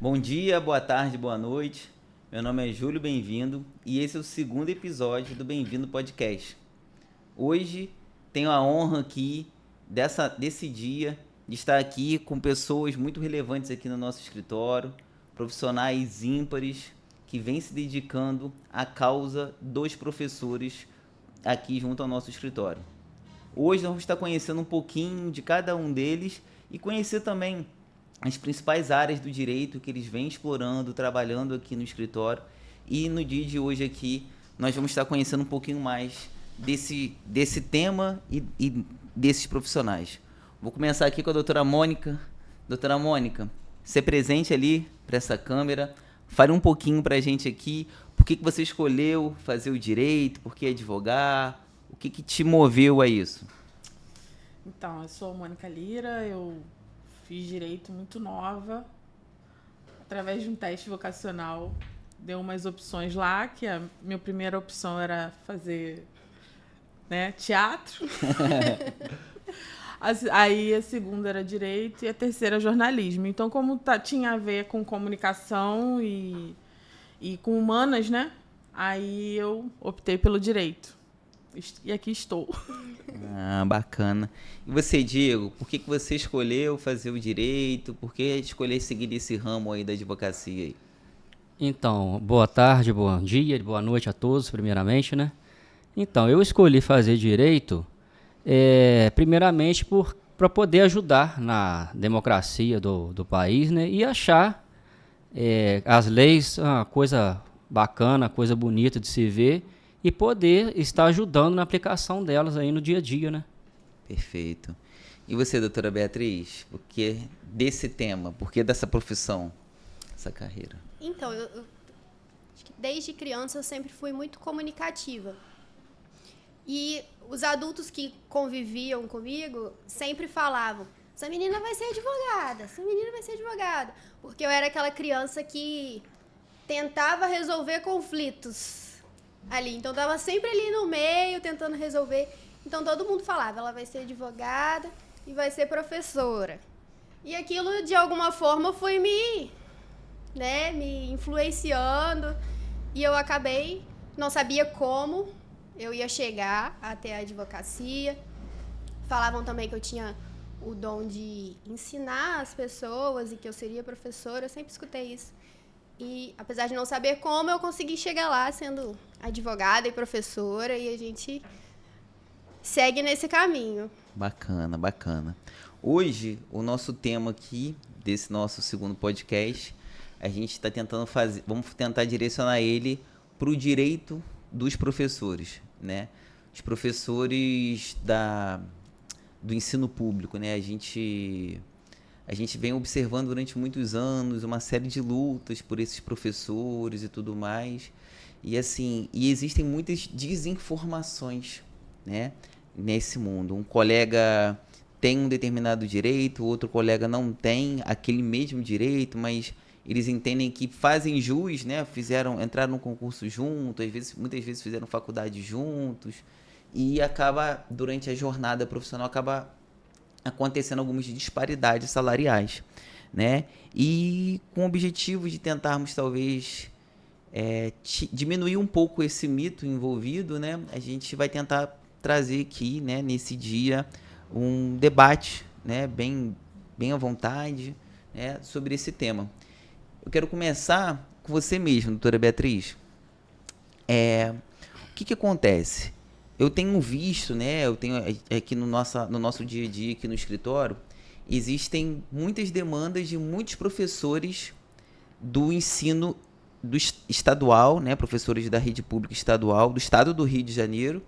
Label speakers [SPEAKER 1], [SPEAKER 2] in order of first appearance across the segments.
[SPEAKER 1] Bom dia, boa tarde, boa noite. Meu nome é Júlio Bem-vindo e esse é o segundo episódio do Bem-vindo Podcast. Hoje tenho a honra aqui desse dia de estar aqui com pessoas muito relevantes aqui no nosso escritório, profissionais ímpares que vêm se dedicando à causa dos professores aqui junto ao nosso escritório. Hoje nós vamos estar conhecendo um pouquinho de cada um deles e conhecer também as principais áreas do direito que eles vêm explorando, trabalhando aqui no escritório. E no dia de hoje aqui nós vamos estar conhecendo um pouquinho mais desse tema e desses profissionais. Vou começar aqui com a doutora Mônica. Doutora Mônica, se presente ali para essa câmera, fale um pouquinho para a gente aqui, por que você escolheu fazer o direito, por que advogar, o que te moveu a isso?
[SPEAKER 2] Então, eu sou a Mônica Lira, eu fiz direito muito nova, através de um teste vocacional. Deu umas opções lá, que a minha primeira opção era fazer, teatro. Aí a segunda era direito e a terceira jornalismo. Então, como tinha a ver com comunicação e com humanas, né? Aí eu optei pelo direito. E aqui estou.
[SPEAKER 1] Ah, bacana. E você, Diego, por que você escolheu fazer o direito? Por que escolher seguir esse ramo aí da advocacia aí?
[SPEAKER 3] Então, boa tarde, bom dia, boa noite a todos, primeiramente, né? Então, eu escolhi fazer direito, primeiramente, para poder ajudar na democracia do país, né? E achar as leis uma coisa bacana, coisa bonita de se ver e poder estar ajudando na aplicação delas aí no dia a dia, né?
[SPEAKER 1] Perfeito. E você, doutora Beatriz, por que desse tema? Por que dessa profissão, essa carreira?
[SPEAKER 4] Então, eu acho que desde criança eu sempre fui muito comunicativa. E os adultos que conviviam comigo sempre falavam: essa menina vai ser advogada, essa menina vai ser advogada. Porque eu era aquela criança que tentava resolver conflitos ali. Então, estava sempre ali no meio, tentando resolver. Então, todo mundo falava: ela vai ser advogada e vai ser professora. E aquilo, de alguma forma, foi me influenciando. E eu acabei, não sabia como eu ia chegar até a advocacia. Falavam também que eu tinha o dom de ensinar as pessoas e que eu seria professora. Eu sempre escutei isso. E, apesar de não saber como, eu consegui chegar lá sendo advogada e professora, e a gente segue nesse caminho.
[SPEAKER 1] Bacana, bacana. Hoje, o nosso tema aqui, desse nosso segundo podcast, a gente está tentando fazer, vamos tentar direcionar ele para o direito dos professores, né? Os professores do ensino público, né? A gente vem observando durante muitos anos uma série de lutas por esses professores e tudo mais. E existem muitas desinformações, né, nesse mundo. Um colega tem um determinado direito, outro colega não tem aquele mesmo direito, mas eles entendem que fazem jus, né, entraram no concurso juntos, muitas vezes fizeram faculdade juntos, e durante a jornada profissional, acaba acontecendo algumas disparidades salariais, né? E com o objetivo de tentarmos talvez diminuir um pouco esse mito envolvido, né? A gente vai tentar trazer aqui, né, nesse dia, um debate, né, bem à vontade, né, sobre esse tema. Eu quero começar com você mesmo, doutora Beatriz. O que acontece? Eu tenho visto, né, aqui no nosso dia a dia, aqui no escritório, existem muitas demandas de muitos professores do ensino estadual, né, professores da rede pública estadual, do estado do Rio de Janeiro,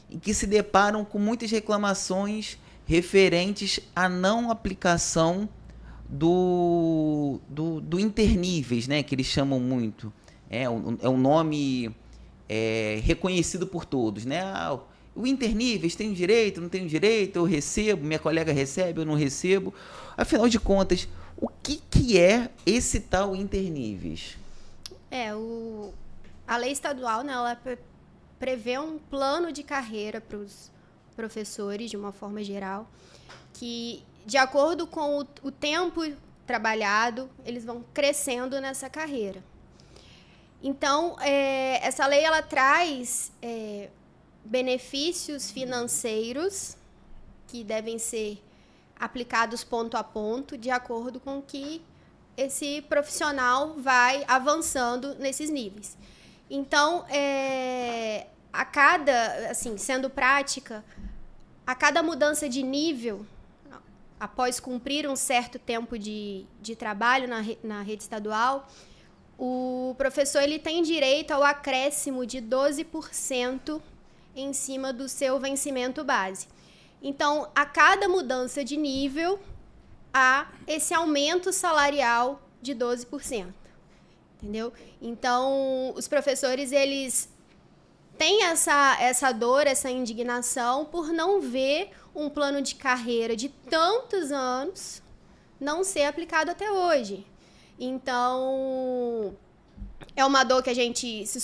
[SPEAKER 1] e que se deparam com muitas reclamações referentes à não aplicação do interníveis, né, que eles chamam muito. É um nome reconhecido por todos, né? O interníveis tem direito, não tem direito, eu recebo, minha colega recebe, eu não recebo. Afinal de contas, o que é esse tal interníveis?
[SPEAKER 4] A lei estadual, né, ela prevê um plano de carreira para os professores, de uma forma geral, que, de acordo com o tempo trabalhado, eles vão crescendo nessa carreira. Então, essa lei ela traz benefícios financeiros que devem ser aplicados ponto a ponto, de acordo com que esse profissional vai avançando nesses níveis. Então, a cada, assim, sendo prática, a cada mudança de nível, após cumprir um certo tempo de trabalho na rede estadual, o professor ele tem direito ao acréscimo de 12% em cima do seu vencimento base. Então, a cada mudança de nível, há esse aumento salarial de 12%. Entendeu? Então, os professores, eles têm essa dor, essa indignação por não ver um plano de carreira de tantos anos não ser aplicado até hoje. Então, é uma dor que a gente se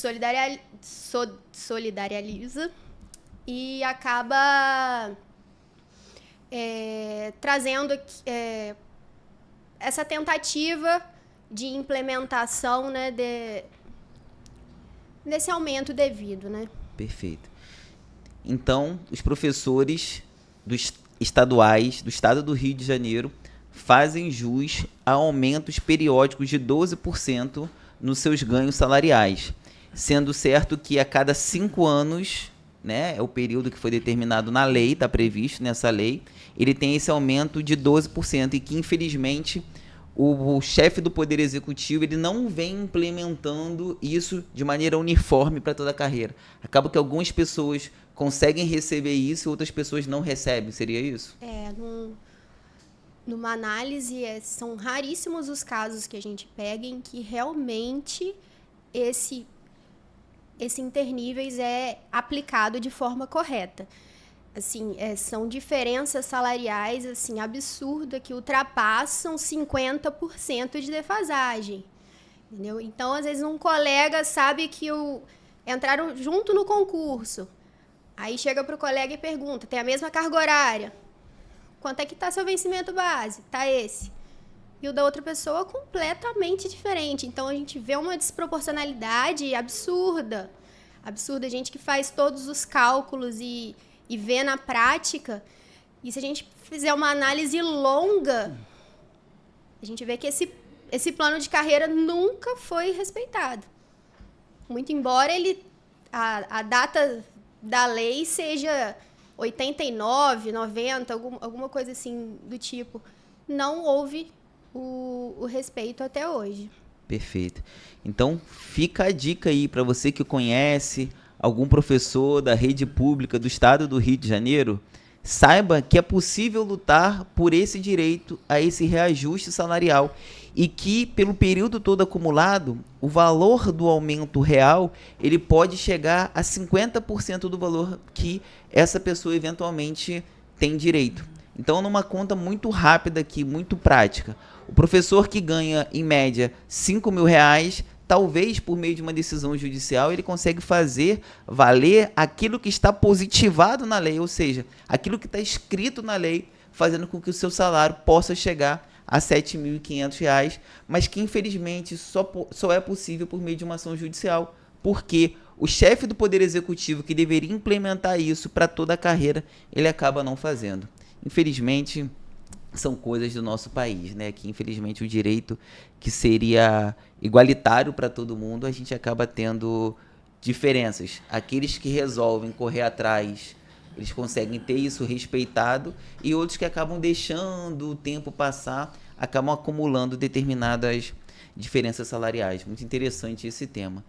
[SPEAKER 4] solidariza e acaba trazendo essa tentativa de implementação, né, desse aumento devido, né?
[SPEAKER 1] Perfeito. Então, os professores estaduais do estado do Rio de Janeiro fazem jus a aumentos periódicos de 12% nos seus ganhos salariais, sendo certo que a cada 5 anos, né, é o período que foi determinado na lei, está previsto nessa lei, ele tem esse aumento de 12% e que, infelizmente, o chefe do Poder Executivo ele não vem implementando isso de maneira uniforme para toda a carreira. Acaba que algumas pessoas conseguem receber isso e outras pessoas não recebem. Seria isso?
[SPEAKER 4] Numa análise, são raríssimos os casos que a gente pega em que realmente esse interníveis é aplicado de forma correta. Assim, são diferenças salariais assim, absurdas que ultrapassam 50% de defasagem. Entendeu? Então, às vezes, um colega sabe que entraram junto no concurso. Aí chega para o colega e pergunta, tem a mesma carga horária? Quanto é que está seu vencimento base? Está esse. E o da outra pessoa completamente diferente. Então, a gente vê uma desproporcionalidade absurda. Absurda. Gente que faz todos os cálculos e vê na prática. E se a gente fizer uma análise longa, a gente vê que esse plano de carreira nunca foi respeitado. Muito embora a data da lei seja 89, 90, alguma coisa assim do tipo. Não houve o respeito até hoje.
[SPEAKER 1] Perfeito. Então, fica a dica aí para você que conhece algum professor da rede pública do estado do Rio de Janeiro, saiba que é possível lutar por esse direito a esse reajuste salarial e que, pelo período todo acumulado, o valor do aumento real ele pode chegar a 50% do valor que essa pessoa eventualmente tem direito. Então, numa conta muito rápida aqui, muito prática, o professor que ganha, em média, R$5.000, talvez por meio de uma decisão judicial, ele consegue fazer valer aquilo que está positivado na lei, ou seja, aquilo que está escrito na lei, fazendo com que o seu salário possa chegar a R$7.500, mas que infelizmente só é possível por meio de uma ação judicial, porque o chefe do Poder Executivo que deveria implementar isso para toda a carreira, ele acaba não fazendo. Infelizmente, são coisas do nosso país, né? Que infelizmente o direito que seria igualitário para todo mundo, a gente acaba tendo diferenças. Aqueles que resolvem correr atrás, eles conseguem ter isso respeitado, e outros que acabam deixando o tempo passar, acabam acumulando determinadas diferenças salariais. Muito interessante esse tema.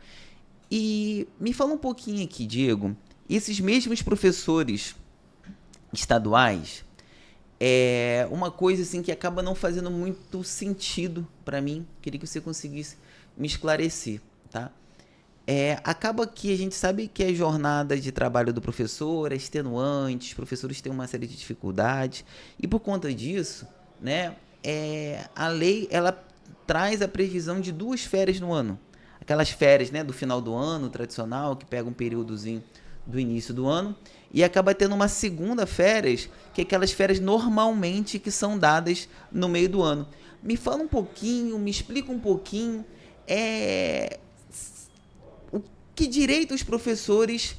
[SPEAKER 1] E me fala um pouquinho aqui, Diego, esses mesmos professores estaduais, é uma coisa assim que acaba não fazendo muito sentido para mim. Queria que você conseguisse me esclarecer, tá? Acaba que a gente sabe que a jornada de trabalho do professor é extenuante, os professores têm uma série de dificuldades, e por conta disso, né, a lei ela traz a previsão de 2 férias no ano. Aquelas férias, né, do final do ano tradicional, que pega um períodozinho do início do ano, e acaba tendo uma segunda férias, que é aquelas férias normalmente que são dadas no meio do ano. Me fala um pouquinho, me explica um pouquinho, o que direito os professores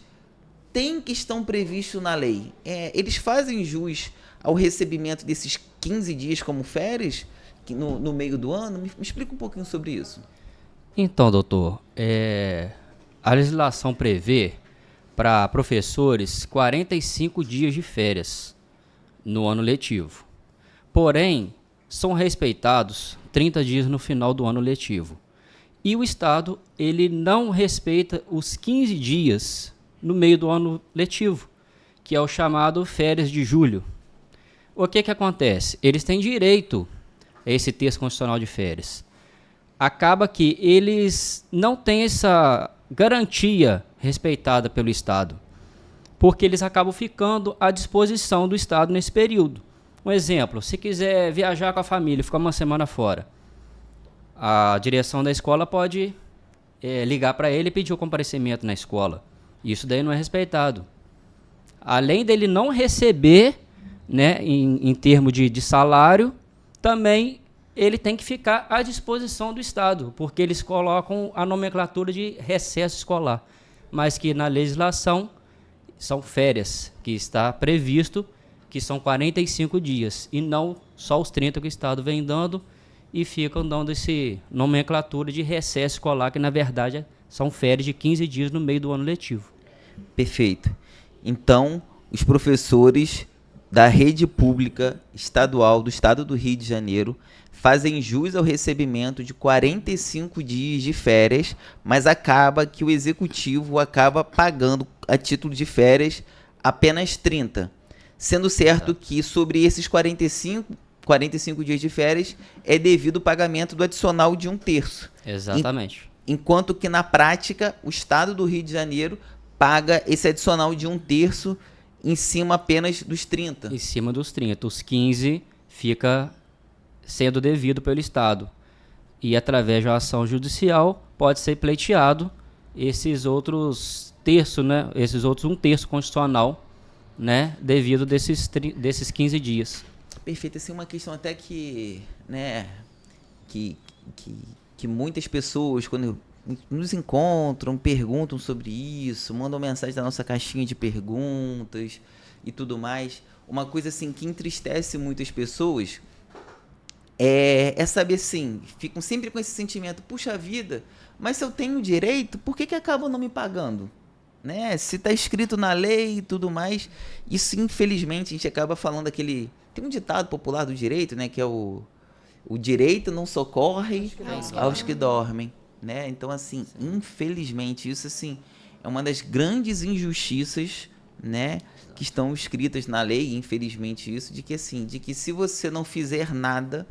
[SPEAKER 1] têm que estão previstos na lei? Eles fazem jus ao recebimento desses 15 dias como férias no meio do ano? Me explica um pouquinho sobre isso.
[SPEAKER 3] Então, doutor, a legislação prevê para professores 45 dias de férias no ano letivo. Porém, são respeitados 30 dias no final do ano letivo. E o Estado, ele não respeita os 15 dias no meio do ano letivo, que é o chamado férias de julho. O que acontece? Eles têm direito a esse texto constitucional de férias. Acaba que eles não têm essa garantia respeitada pelo Estado, porque eles acabam ficando à disposição do Estado nesse período. Um exemplo, se quiser viajar com a família, ficar uma semana fora, a direção da escola pode ligar para ele e pedir o comparecimento na escola. Isso daí não é respeitado. Além dele não receber, né, em termos de salário, também ele tem que ficar à disposição do Estado, porque eles colocam a nomenclatura de recesso escolar, mas que na legislação são férias, que está previsto que são 45 dias, e não só os 30 que o Estado vem dando, e ficam dando esse nomenclatura de recesso escolar, que na verdade são férias de 15 dias no meio do ano letivo.
[SPEAKER 1] Perfeito. Então, os professores da rede pública estadual do estado do Rio de Janeiro fazem jus ao recebimento de 45 dias de férias, mas acaba que o executivo acaba pagando a título de férias apenas 30, sendo certo que sobre esses 45 dias de férias é devido o pagamento do adicional de 1/3.
[SPEAKER 3] Exatamente.
[SPEAKER 1] Enquanto que na prática o estado do Rio de Janeiro paga esse adicional de 1/3 em cima apenas dos 30.
[SPEAKER 3] Em cima dos 30. Os 15 fica sendo devido pelo Estado. E através de uma ação judicial pode ser pleiteado esses outros terços, né? Esses outros 1/3 constitucional, né? Devido desses 15 dias.
[SPEAKER 1] Perfeito. Assim, uma questão até que, né, que muitas pessoas, quando nos encontram, perguntam sobre isso, mandam mensagem da nossa caixinha de perguntas e tudo mais. Uma coisa assim que entristece muitas pessoas é saber assim, ficam sempre com esse sentimento, puxa vida, mas se eu tenho direito, por que acabam não me pagando? Né? Se está escrito na lei e tudo mais, isso infelizmente a gente acaba falando aquele... Tem um ditado popular do direito, né, que é o direito não socorre aos que dormem. Né? Então, assim, infelizmente, isso assim, é uma das grandes injustiças, né, que estão escritas na lei, infelizmente isso, de que se você não fizer nada,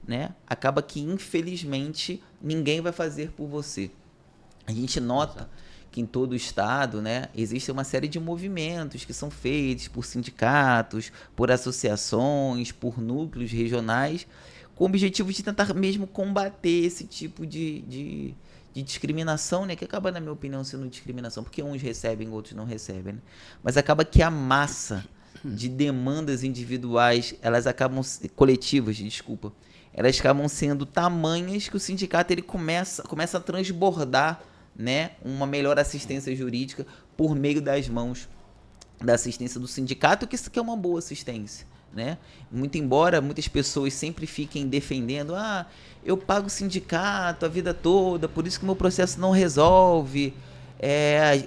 [SPEAKER 1] né, acaba que, infelizmente, ninguém vai fazer por você. A gente nota que em todo o estado, né, existe uma série de movimentos que são feitos por sindicatos, por associações, por núcleos regionais, com o objetivo de tentar mesmo combater esse tipo de discriminação, né? Que acaba, na minha opinião, sendo discriminação, porque uns recebem, outros não recebem, né? Mas acaba que a massa de demandas individuais, elas acabam, coletivas, desculpa, elas acabam sendo tamanhas que o sindicato ele começa a transbordar, né, uma melhor assistência jurídica por meio das mãos da assistência do sindicato, que isso que é uma boa assistência. Né? Muito embora muitas pessoas sempre fiquem defendendo, eu pago o sindicato a vida toda, por isso que o meu processo não resolve,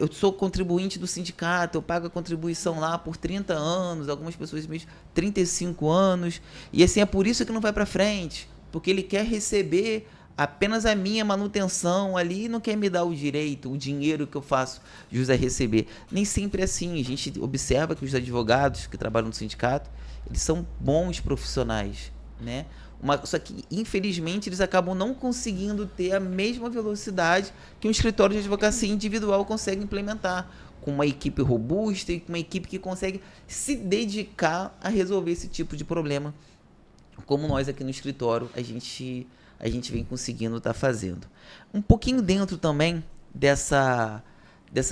[SPEAKER 1] eu sou contribuinte do sindicato, eu pago a contribuição lá por 30 anos, algumas pessoas mesmo 35 anos, e assim é por isso que não vai para frente, porque ele quer receber apenas a minha manutenção ali e não quer me dar o direito, o dinheiro que eu faço jus a receber. Nem sempre é assim. A gente observa que os advogados que trabalham no sindicato, eles são bons profissionais, né? Só que, infelizmente, eles acabam não conseguindo ter a mesma velocidade que um escritório de advocacia individual consegue implementar, com uma equipe robusta e com uma equipe que consegue se dedicar a resolver esse tipo de problema, como nós aqui no escritório, a gente vem conseguindo estar fazendo. Um pouquinho dentro também dessa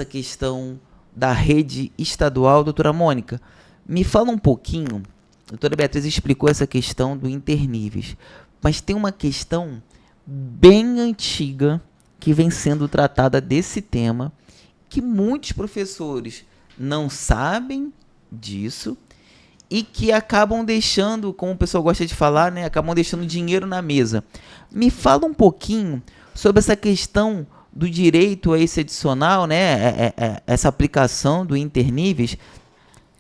[SPEAKER 1] questão da rede estadual. Doutora Mônica, me fala um pouquinho, a doutora Beatriz explicou essa questão do interníveis, mas tem uma questão bem antiga que vem sendo tratada desse tema, que muitos professores não sabem disso e que acabam deixando, como o pessoal gosta de falar, né, acabam deixando dinheiro na mesa. Me fala um pouquinho sobre essa questão do direito a esse adicional, né, essa aplicação do interníveis,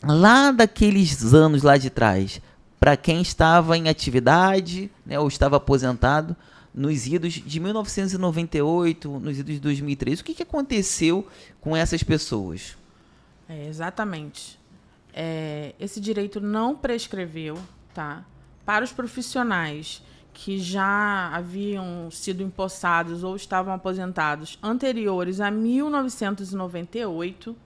[SPEAKER 1] lá daqueles anos lá de trás, para quem estava em atividade, né, ou estava aposentado, nos idos de 1998, nos idos de 2003. O que aconteceu com essas pessoas?
[SPEAKER 2] Exatamente. Esse direito não prescreveu, tá? Para os profissionais que já haviam sido empossados ou estavam aposentados anteriores a 1998,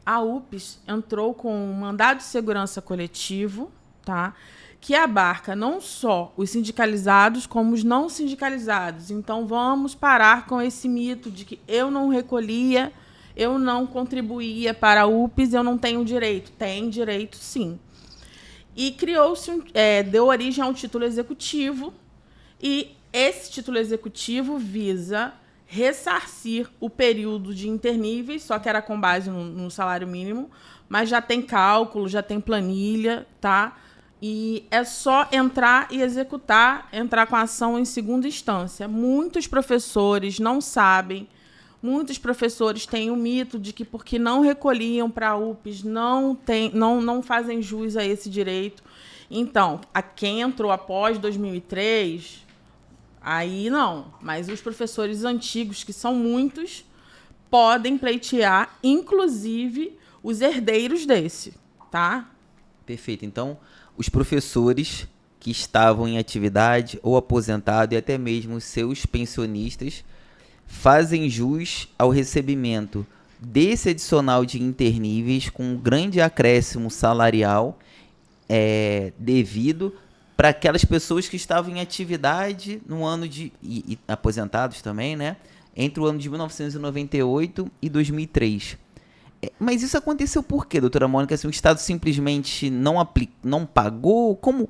[SPEAKER 2] a UPS entrou com um mandado de segurança coletivo, tá? Que abarca não só os sindicalizados, como os não sindicalizados. Então, vamos parar com esse mito de que eu não recolhia, eu não contribuía para a UPS, eu não tenho direito. Tem direito, sim. E criou-se, deu origem a um título executivo, e esse título executivo visa ressarcir o período de interníveis, só que era com base no salário mínimo, mas já tem cálculo, já tem planilha, tá? E é só entrar e executar, entrar com a ação em segunda instância. Muitos professores não sabem, muitos professores têm o mito de que porque não recolhiam para a UPS, não fazem jus a esse direito. Então, a quem entrou após 2003, aí não. Mas os professores antigos, que são muitos, podem pleitear, inclusive os herdeiros desse, tá?
[SPEAKER 1] Perfeito. Então, os professores que estavam em atividade ou aposentados e até mesmo os seus pensionistas fazem jus ao recebimento desse adicional de interníveis com um grande acréscimo salarial devido para aquelas pessoas que estavam em atividade no ano e aposentados também, né? Entre o ano de 1998 e 2003. Mas isso aconteceu por quê, doutora Mônica? Assim, o Estado simplesmente não pagou? Como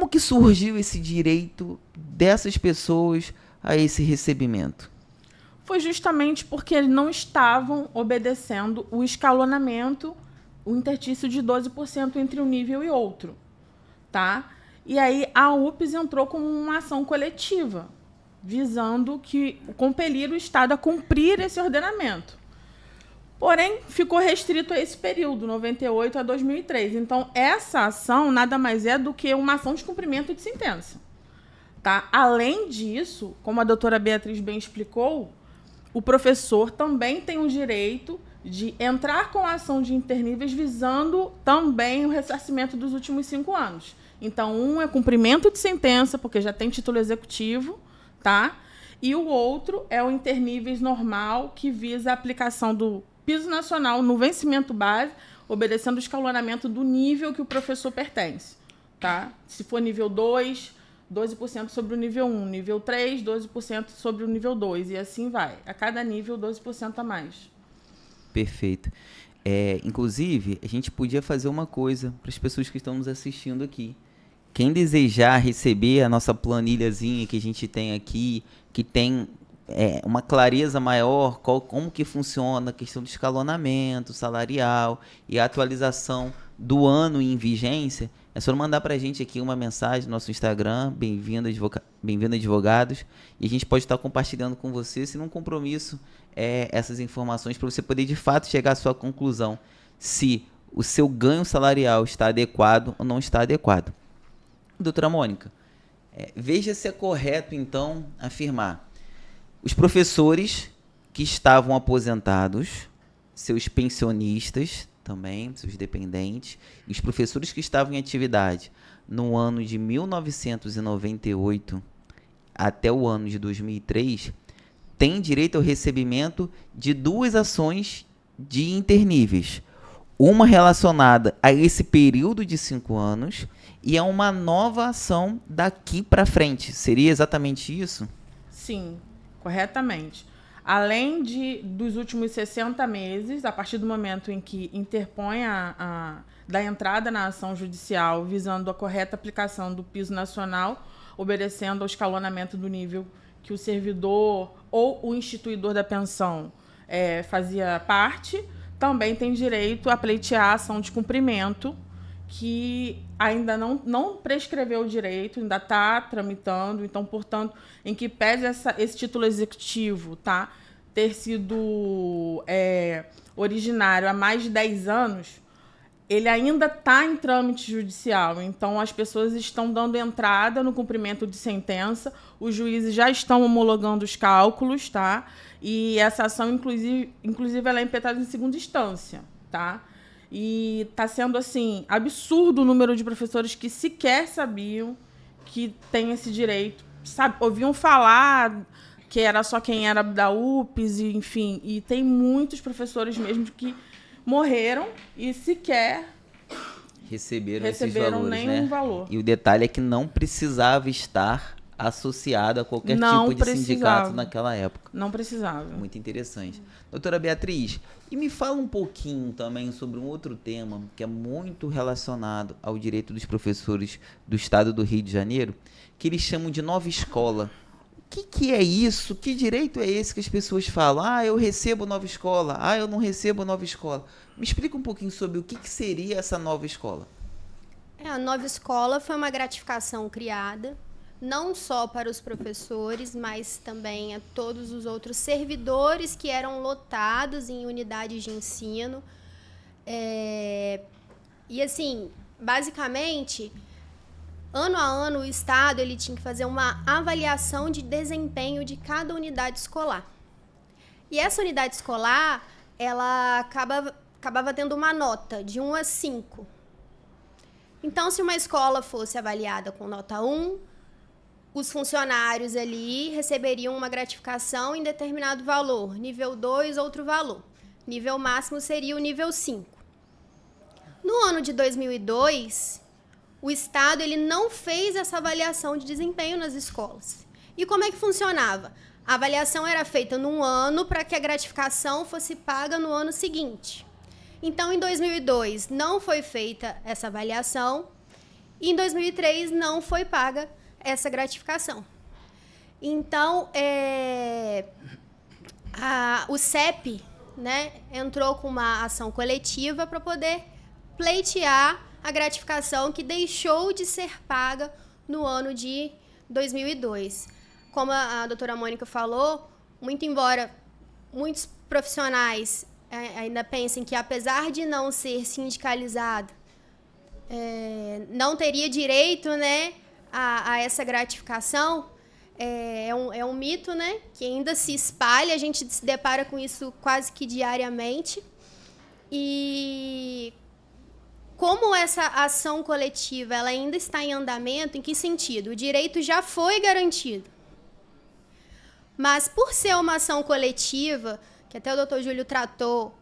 [SPEAKER 1] que surgiu esse direito dessas pessoas a esse recebimento?
[SPEAKER 2] Foi justamente porque eles não estavam obedecendo o escalonamento, o interstício de 12% entre um nível e outro, tá? E aí a UPS entrou com uma ação coletiva, visando compelir o Estado a cumprir esse ordenamento. Porém, ficou restrito a esse período, 98 a 2003. Então, essa ação nada mais é do que uma ação de cumprimento de sentença. Tá? Além disso, como a doutora Beatriz bem explicou, o professor também tem o direito de entrar com a ação de interníveis visando também o ressarcimento dos últimos 5 anos. Então, um é cumprimento de sentença, porque já tem título executivo, tá? E o outro é o interníveis normal, que visa a aplicação do piso nacional no vencimento base, obedecendo o escalonamento do nível que o professor pertence. Tá? Se for nível 2, 12% sobre o nível 1. Nível 3, 12% sobre o nível 2. E assim vai. A cada nível, 12% a mais.
[SPEAKER 1] Perfeito. Inclusive, a gente podia fazer uma coisa para as pessoas que estão nos assistindo aqui. Quem desejar receber a nossa planilhazinha que a gente tem aqui, que tem uma clareza maior, como que funciona a questão do escalonamento salarial e a atualização do ano em vigência, é só mandar para a gente aqui uma mensagem no nosso Instagram, bem-vindo advogados, e a gente pode estar compartilhando com você, sem um compromisso, essas informações para você poder de fato chegar à sua conclusão, se o seu ganho salarial está adequado ou não está adequado. Doutora Mônica, veja se é correto então afirmar: os professores que estavam aposentados, seus pensionistas também, seus dependentes, e os professores que estavam em atividade no ano de 1998 até o ano de 2003, têm direito ao recebimento de 2 ações de interníveis. Uma relacionada a esse período de 5 anos e a uma nova ação daqui para frente. Seria exatamente isso?
[SPEAKER 2] Sim. Corretamente. além dos últimos 60 meses, a partir do momento em que interpõe da entrada na ação judicial visando a correta aplicação do piso nacional, obedecendo ao escalonamento do nível que o servidor ou o instituidor da pensão fazia parte, também tem direito a pleitear a ação de cumprimento, que ainda não prescreveu o direito, ainda está tramitando. Então, portanto, em que pese esse título executivo ter sido originário há mais de 10 anos, ele ainda está em trâmite judicial. Então, as pessoas estão dando entrada no cumprimento de sentença, os juízes já estão homologando os cálculos, e essa ação, inclusive ela é impetrada em segunda instância, E está sendo, assim, absurdo o número de professores que sequer sabiam que tem esse direito. Ouviam falar que era só quem era da UPS, enfim. E tem muitos professores mesmo que morreram e sequer
[SPEAKER 1] receberam esses valores,
[SPEAKER 2] nenhum valor.
[SPEAKER 1] E o detalhe é que não precisava estar associado a qualquer tipo de sindicato naquela época.
[SPEAKER 2] Não precisava.
[SPEAKER 1] Muito interessante. Doutora Beatriz, e me fala um pouquinho também sobre um outro tema que é muito relacionado ao direito dos professores do estado do Rio de Janeiro, que eles chamam de nova escola. O que é isso? Que direito é esse que as pessoas falam? Eu recebo nova escola. Eu não recebo nova escola. Me explica um pouquinho sobre o que seria essa nova escola.
[SPEAKER 4] A nova escola foi uma gratificação criada não só para os professores, mas também a todos os outros servidores que eram lotados em unidades de ensino. E, assim, basicamente, ano a ano, o Estado ele tinha que fazer uma avaliação de desempenho de cada unidade escolar. E essa unidade escolar, ela acabava tendo uma nota de 1 a 5. Então, se uma escola fosse avaliada com nota 1, os funcionários ali receberiam uma gratificação em determinado valor. Nível 2, outro valor. Nível máximo seria o nível 5. No ano de 2002, o Estado ele não fez essa avaliação de desempenho nas escolas. E como é que funcionava? A avaliação era feita num ano para que a gratificação fosse paga no ano seguinte. Então, em 2002, não foi feita essa avaliação. E em 2003, não foi paga essa gratificação. Então, o CEP, entrou com uma ação coletiva para poder pleitear a gratificação que deixou de ser paga no ano de 2002. Como a doutora Mônica falou, muito embora muitos profissionais ainda pensem que, apesar de não ser sindicalizado, não teria direito, a essa gratificação, é um mito, que ainda se espalha, a gente se depara com isso quase que diariamente. E como essa ação coletiva ela ainda está em andamento, em que sentido? O direito já foi garantido. Mas, por ser uma ação coletiva, que até o doutor Júlio tratou,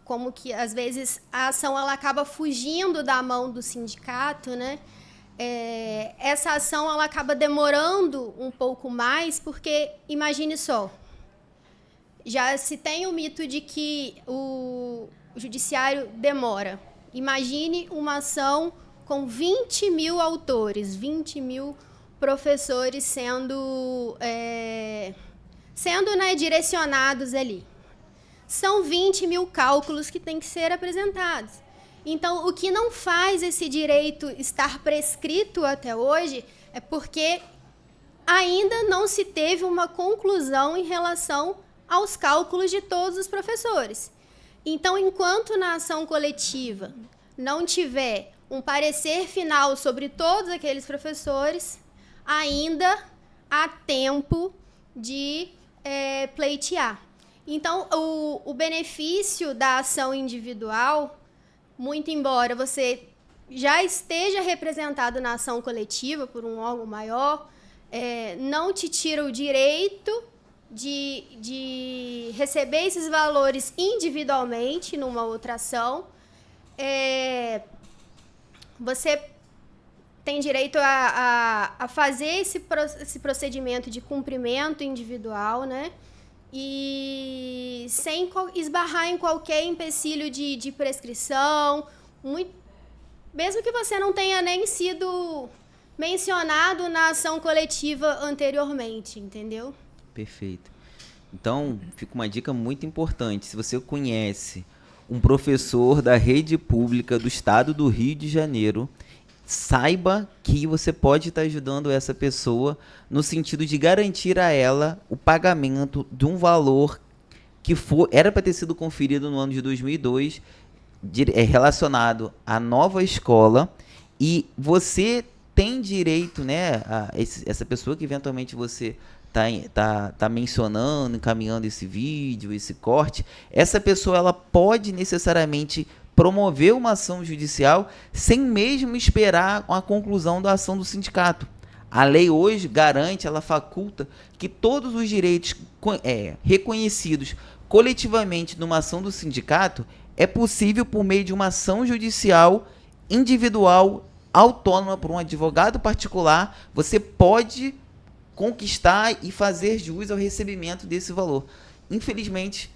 [SPEAKER 4] como que, às vezes, a ação ela acaba fugindo da mão do sindicato, essa ação ela acaba demorando um pouco mais, porque, imagine só, já se tem o mito de que o judiciário demora. Imagine uma ação com 20 mil autores, 20 mil professores sendo direcionados ali. São 20 mil cálculos que têm que ser apresentados. Então, o que não faz esse direito estar prescrito até hoje é porque ainda não se teve uma conclusão em relação aos cálculos de todos os professores. Então, enquanto na ação coletiva não tiver um parecer final sobre todos aqueles professores, ainda há tempo de pleitear. Então, o benefício da ação individual, muito embora você já esteja representado na ação coletiva por um órgão maior, não te tira o direito de receber esses valores individualmente numa outra ação. Você tem direito a fazer esse procedimento de cumprimento individual, e sem esbarrar em qualquer empecilho de prescrição, mesmo que você não tenha nem sido mencionado na ação coletiva anteriormente, entendeu?
[SPEAKER 1] Perfeito. Então, fica uma dica muito importante. Se você conhece um professor da rede pública do estado do Rio de Janeiro, saiba que você pode estar ajudando essa pessoa no sentido de garantir a ela o pagamento de um valor que era para ter sido conferido no ano de 2002, relacionado à nova escola, e você tem direito, né, essa pessoa que eventualmente você tá mencionando, encaminhando esse vídeo, esse corte, essa pessoa ela pode necessariamente promover uma ação judicial sem mesmo esperar a conclusão da ação do sindicato. A lei hoje garante, ela faculta que todos os direitos reconhecidos coletivamente numa ação do sindicato é possível por meio de uma ação judicial individual, autônoma, por um advogado particular. Você pode conquistar e fazer jus ao recebimento desse valor. Infelizmente,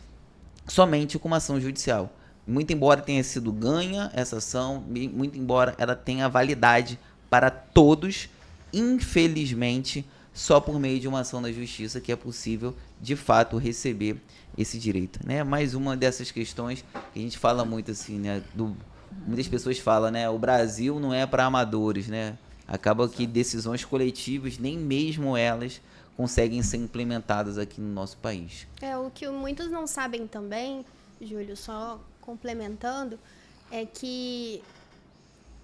[SPEAKER 1] somente com uma ação judicial. Muito embora tenha sido ganha essa ação, muito embora ela tenha validade para todos, infelizmente, só por meio de uma ação da justiça que é possível, de fato, receber esse direito, né? Mais uma dessas questões que a gente fala muito assim, né? Muitas pessoas falam, né? O Brasil não é para amadores, né? Acaba que decisões coletivas, nem mesmo elas conseguem ser implementadas aqui no nosso país.
[SPEAKER 4] O que muitos não sabem também, Júlio, só complementando, é que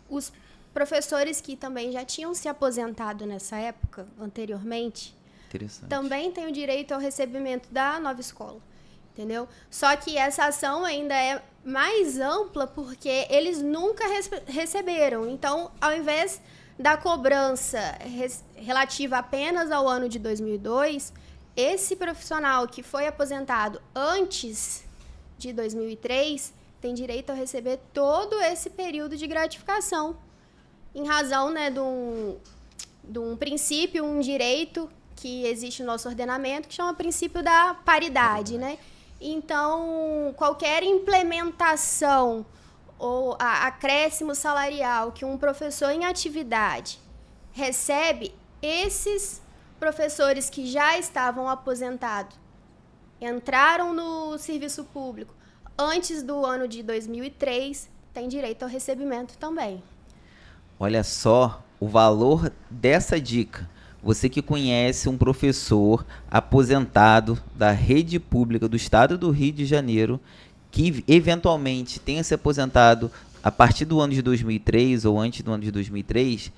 [SPEAKER 4] os professores que também já tinham se aposentado nessa época, anteriormente, também têm o direito ao recebimento da nova escola, entendeu? Só que essa ação ainda é mais ampla porque eles nunca receberam. Então, ao invés da cobrança relativa apenas ao ano de 2002, esse profissional que foi aposentado antes de 2003 tem direito a receber todo esse período de gratificação, em razão, né, de um princípio, um direito que existe no nosso ordenamento, que chama princípio da paridade, né? Então, qualquer implementação ou acréscimo salarial que um professor em atividade recebe, esses professores que já estavam aposentados, entraram no serviço público antes do ano de 2003, têm direito ao recebimento também.
[SPEAKER 1] Olha só o valor dessa dica. Você que conhece um professor aposentado da rede pública do estado do Rio de Janeiro, que eventualmente tenha se aposentado a partir do ano de 2003 ou antes do ano de 2003,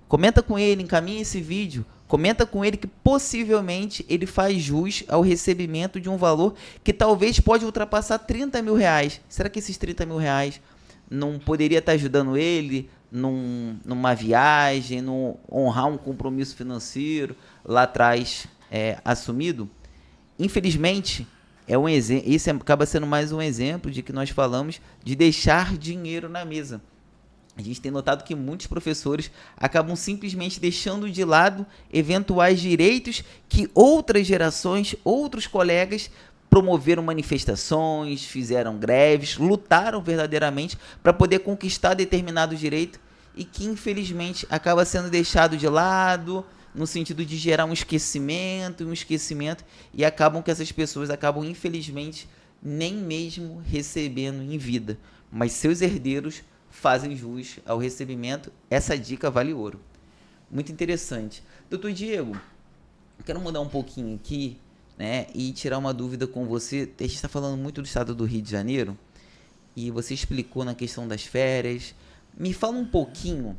[SPEAKER 1] comenta com ele, encaminha esse vídeo, comenta com ele que possivelmente ele faz jus ao recebimento de um valor que talvez pode ultrapassar 30 mil reais. Será que esses 30 mil reais não poderia estar ajudando ele numa viagem, honrar um compromisso financeiro lá atrás assumido? Infelizmente, esse acaba sendo mais um exemplo de que nós falamos de deixar dinheiro na mesa. A gente tem notado que muitos professores acabam simplesmente deixando de lado eventuais direitos que outras gerações, outros colegas promoveram manifestações, fizeram greves, lutaram verdadeiramente para poder conquistar determinado direito e que infelizmente acaba sendo deixado de lado no sentido de gerar um esquecimento e acabam que essas pessoas acabam infelizmente nem mesmo recebendo em vida, mas seus herdeiros fazem jus ao recebimento. Essa dica vale ouro. Muito interessante. Doutor Diego, eu quero mudar um pouquinho aqui, né, e tirar uma dúvida com você. A gente está falando muito do estado do Rio de Janeiro e você explicou na questão das férias. Me fala um pouquinho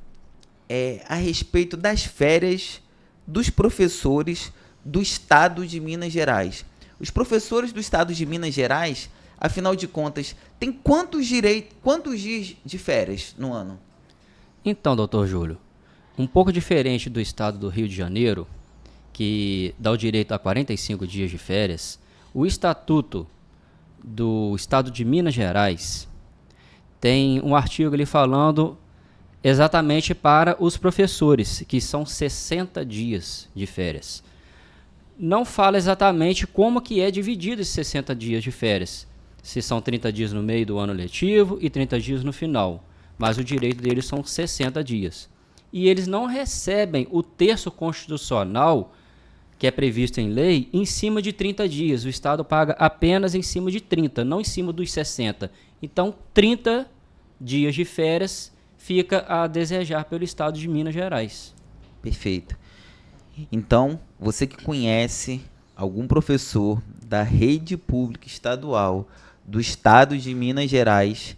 [SPEAKER 1] a respeito das férias dos professores do estado de Minas Gerais. Os professores do estado de Minas Gerais, afinal de contas, tem quantos dias de férias no ano?
[SPEAKER 3] Então, doutor Júlio, um pouco diferente do estado do Rio de Janeiro, que dá o direito a 45 dias de férias, o Estatuto do Estado de Minas Gerais tem um artigo ali falando exatamente para os professores, que são 60 dias de férias. não fala exatamente como que é dividido esses 60 dias de férias. Se são 30 dias no meio do ano letivo e 30 dias no final. Mas o direito deles são 60 dias. E eles não recebem o terço constitucional, que é previsto em lei, em cima de 30 dias. O Estado paga apenas em cima de 30, não em cima dos 60. Então, 30 dias de férias fica a desejar pelo Estado de Minas Gerais.
[SPEAKER 1] Perfeito. Então, você que conhece algum professor da rede pública estadual do Estado de Minas Gerais,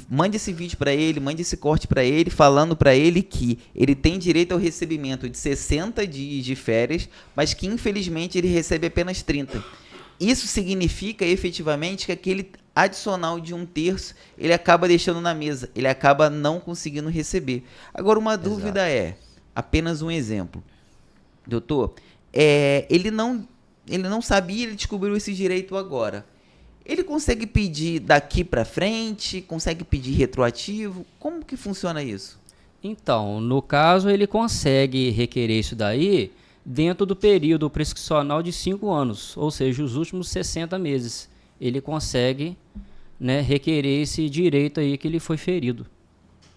[SPEAKER 1] mande esse vídeo para ele, mande esse corte para ele, falando para ele que ele tem direito ao recebimento de 60 dias de férias, mas que infelizmente ele recebe apenas 30. Isso significa efetivamente que aquele adicional de 1/3 ele acaba deixando na mesa, ele acaba não conseguindo receber. Agora, uma dúvida é, apenas um exemplo. Doutor, ele não sabia, ele descobriu esse direito agora. Ele consegue pedir daqui para frente? Consegue pedir retroativo? Como que funciona isso?
[SPEAKER 3] Então, no caso, ele consegue requerer isso daí dentro do período prescricional de 5 anos, ou seja, os últimos 60 meses. Ele consegue, né, requerer esse direito aí que ele foi ferido.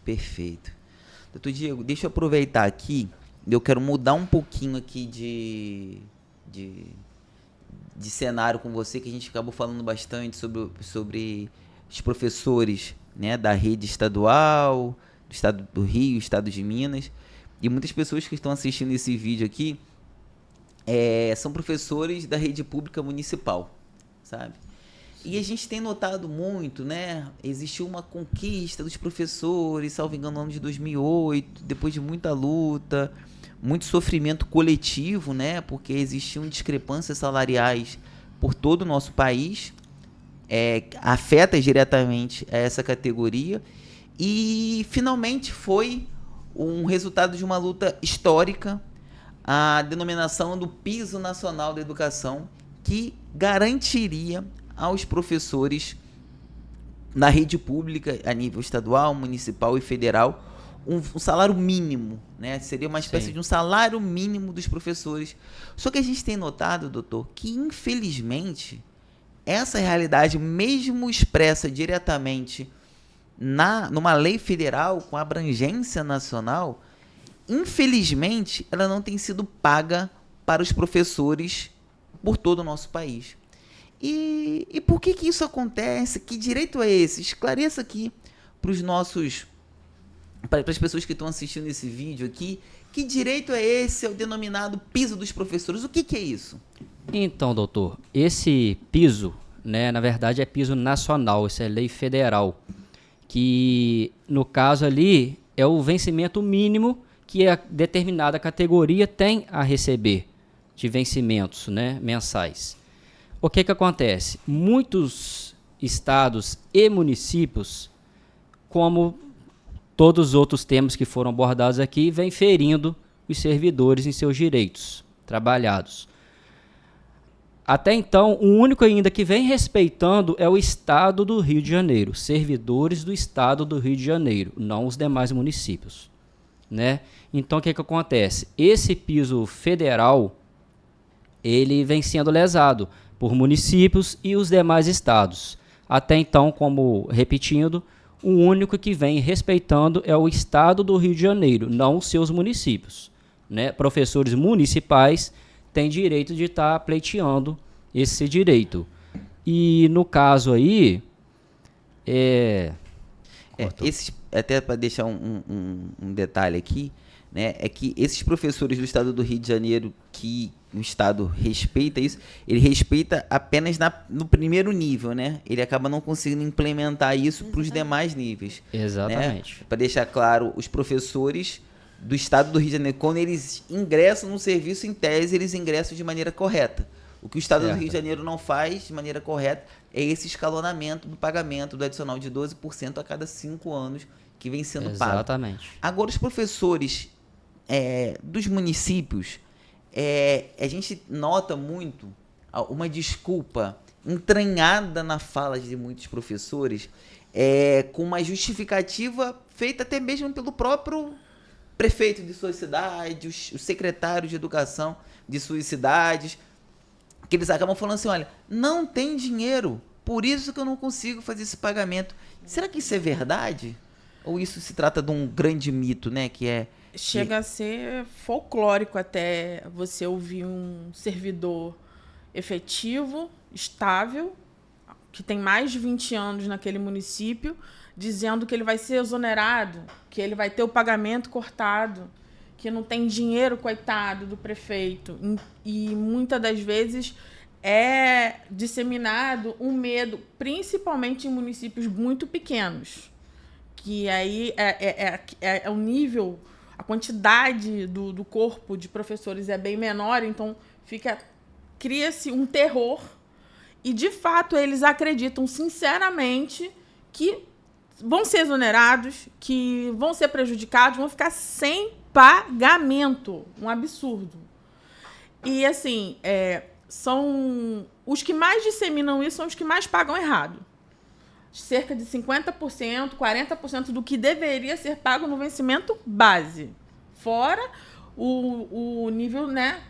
[SPEAKER 1] Perfeito. Doutor Diego, deixa eu aproveitar aqui, eu quero mudar um pouquinho aqui de cenário com você, que a gente acabou falando bastante sobre os professores, né, da rede estadual, do estado do Rio, estado de Minas, e muitas pessoas que estão assistindo esse vídeo aqui são professores da rede pública municipal, sabe? E a gente tem notado muito, né, existiu uma conquista dos professores, salvo engano, no ano de 2008, depois de muita luta, muito sofrimento coletivo, né? Porque existiam discrepâncias salariais por todo o nosso país, afeta diretamente essa categoria, e finalmente foi um resultado de uma luta histórica, a denominação do Piso Nacional da Educação, que garantiria aos professores na rede pública, a nível estadual, municipal e federal, um salário mínimo, né? Seria uma espécie de um salário mínimo dos professores. Só que a gente tem notado, doutor, que infelizmente essa realidade, mesmo expressa diretamente numa lei federal com abrangência nacional, infelizmente ela não tem sido paga para os professores por todo o nosso país. E por que isso acontece? Que direito é esse? Esclareça aqui para as pessoas que estão assistindo esse vídeo aqui, que direito é esse, é o denominado piso dos professores? O que é isso?
[SPEAKER 3] Então, doutor, esse piso, né, na verdade é piso nacional, isso é lei federal, que no caso ali é o vencimento mínimo que a determinada categoria tem a receber de vencimentos, né, mensais. O que acontece? Muitos estados e municípios, como todos os outros temas que foram abordados aqui, vem ferindo os servidores em seus direitos trabalhados. Até então, o único ainda que vem respeitando é o Estado do Rio de Janeiro, servidores do Estado do Rio de Janeiro, não os demais municípios, né? Então, o que acontece? Esse piso federal, ele vem sendo lesado por municípios e os demais estados. Até então, como repetindo, o único que vem respeitando é o Estado do Rio de Janeiro, não os seus municípios, né? Professores municipais têm direito de estar pleiteando esse direito. E no caso aí,
[SPEAKER 1] até para deixar um detalhe aqui, né, é que esses professores do Estado do Rio de Janeiro, que o Estado respeita isso, ele respeita apenas no primeiro nível, né? Ele acaba não conseguindo implementar isso para os demais níveis.
[SPEAKER 3] Exatamente.
[SPEAKER 1] Né? Para deixar claro, os professores do Estado do Rio de Janeiro, quando eles ingressam no serviço, em tese, eles ingressam de maneira correta. O que o Estado do Rio de Janeiro não faz de maneira correta é esse escalonamento do pagamento do adicional de 12% a cada 5 anos que vem sendo pago.
[SPEAKER 3] Exatamente.
[SPEAKER 1] Agora, os professores dos municípios, a gente nota muito uma desculpa entranhada na fala de muitos professores, com uma justificativa feita até mesmo pelo próprio prefeito de sua cidade, os secretários de educação de suas cidades, que eles acabam falando assim, olha, não tem dinheiro, por isso que eu não consigo fazer esse pagamento. Será que isso é verdade? Ou isso se trata de um grande mito, né?
[SPEAKER 2] Chega a ser folclórico até você ouvir um servidor efetivo, estável, que tem mais de 20 anos naquele município, dizendo que ele vai ser exonerado, que ele vai ter o pagamento cortado, que não tem dinheiro, coitado do prefeito. E muitas das vezes é disseminado um medo, principalmente em municípios muito pequenos, que aí é um nível, a quantidade do corpo de professores é bem menor, então cria-se um terror. E, de fato, eles acreditam sinceramente que vão ser exonerados, que vão ser prejudicados, vão ficar sem pagamento. Um absurdo. E, assim, são os que mais disseminam isso, são os que mais pagam errado. Cerca de 50%, 40% do que deveria ser pago no vencimento base. Fora o nível, né,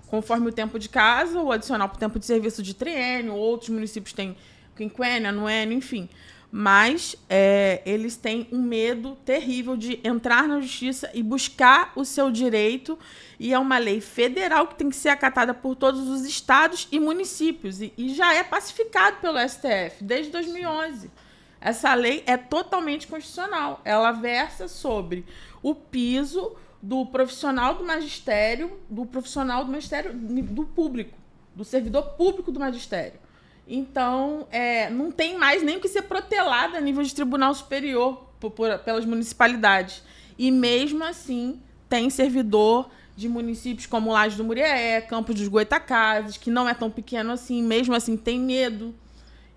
[SPEAKER 2] conforme o tempo de casa, o adicional para o tempo de serviço de triênio, outros municípios têm quinquênio, anuênio, enfim. Mas eles têm um medo terrível de entrar na justiça e buscar o seu direito, e é uma lei federal que tem que ser acatada por todos os estados e municípios, e já é pacificado pelo STF desde 2011. Essa lei é totalmente constitucional. Ela versa sobre o piso do profissional do magistério, do público, do servidor público do magistério. Então, não tem mais nem o que ser protelado a nível de tribunal superior pelas municipalidades. E, mesmo assim, tem servidor de municípios como Laje do Murié, Campos dos Goitacazes, que não é tão pequeno assim, mesmo assim tem medo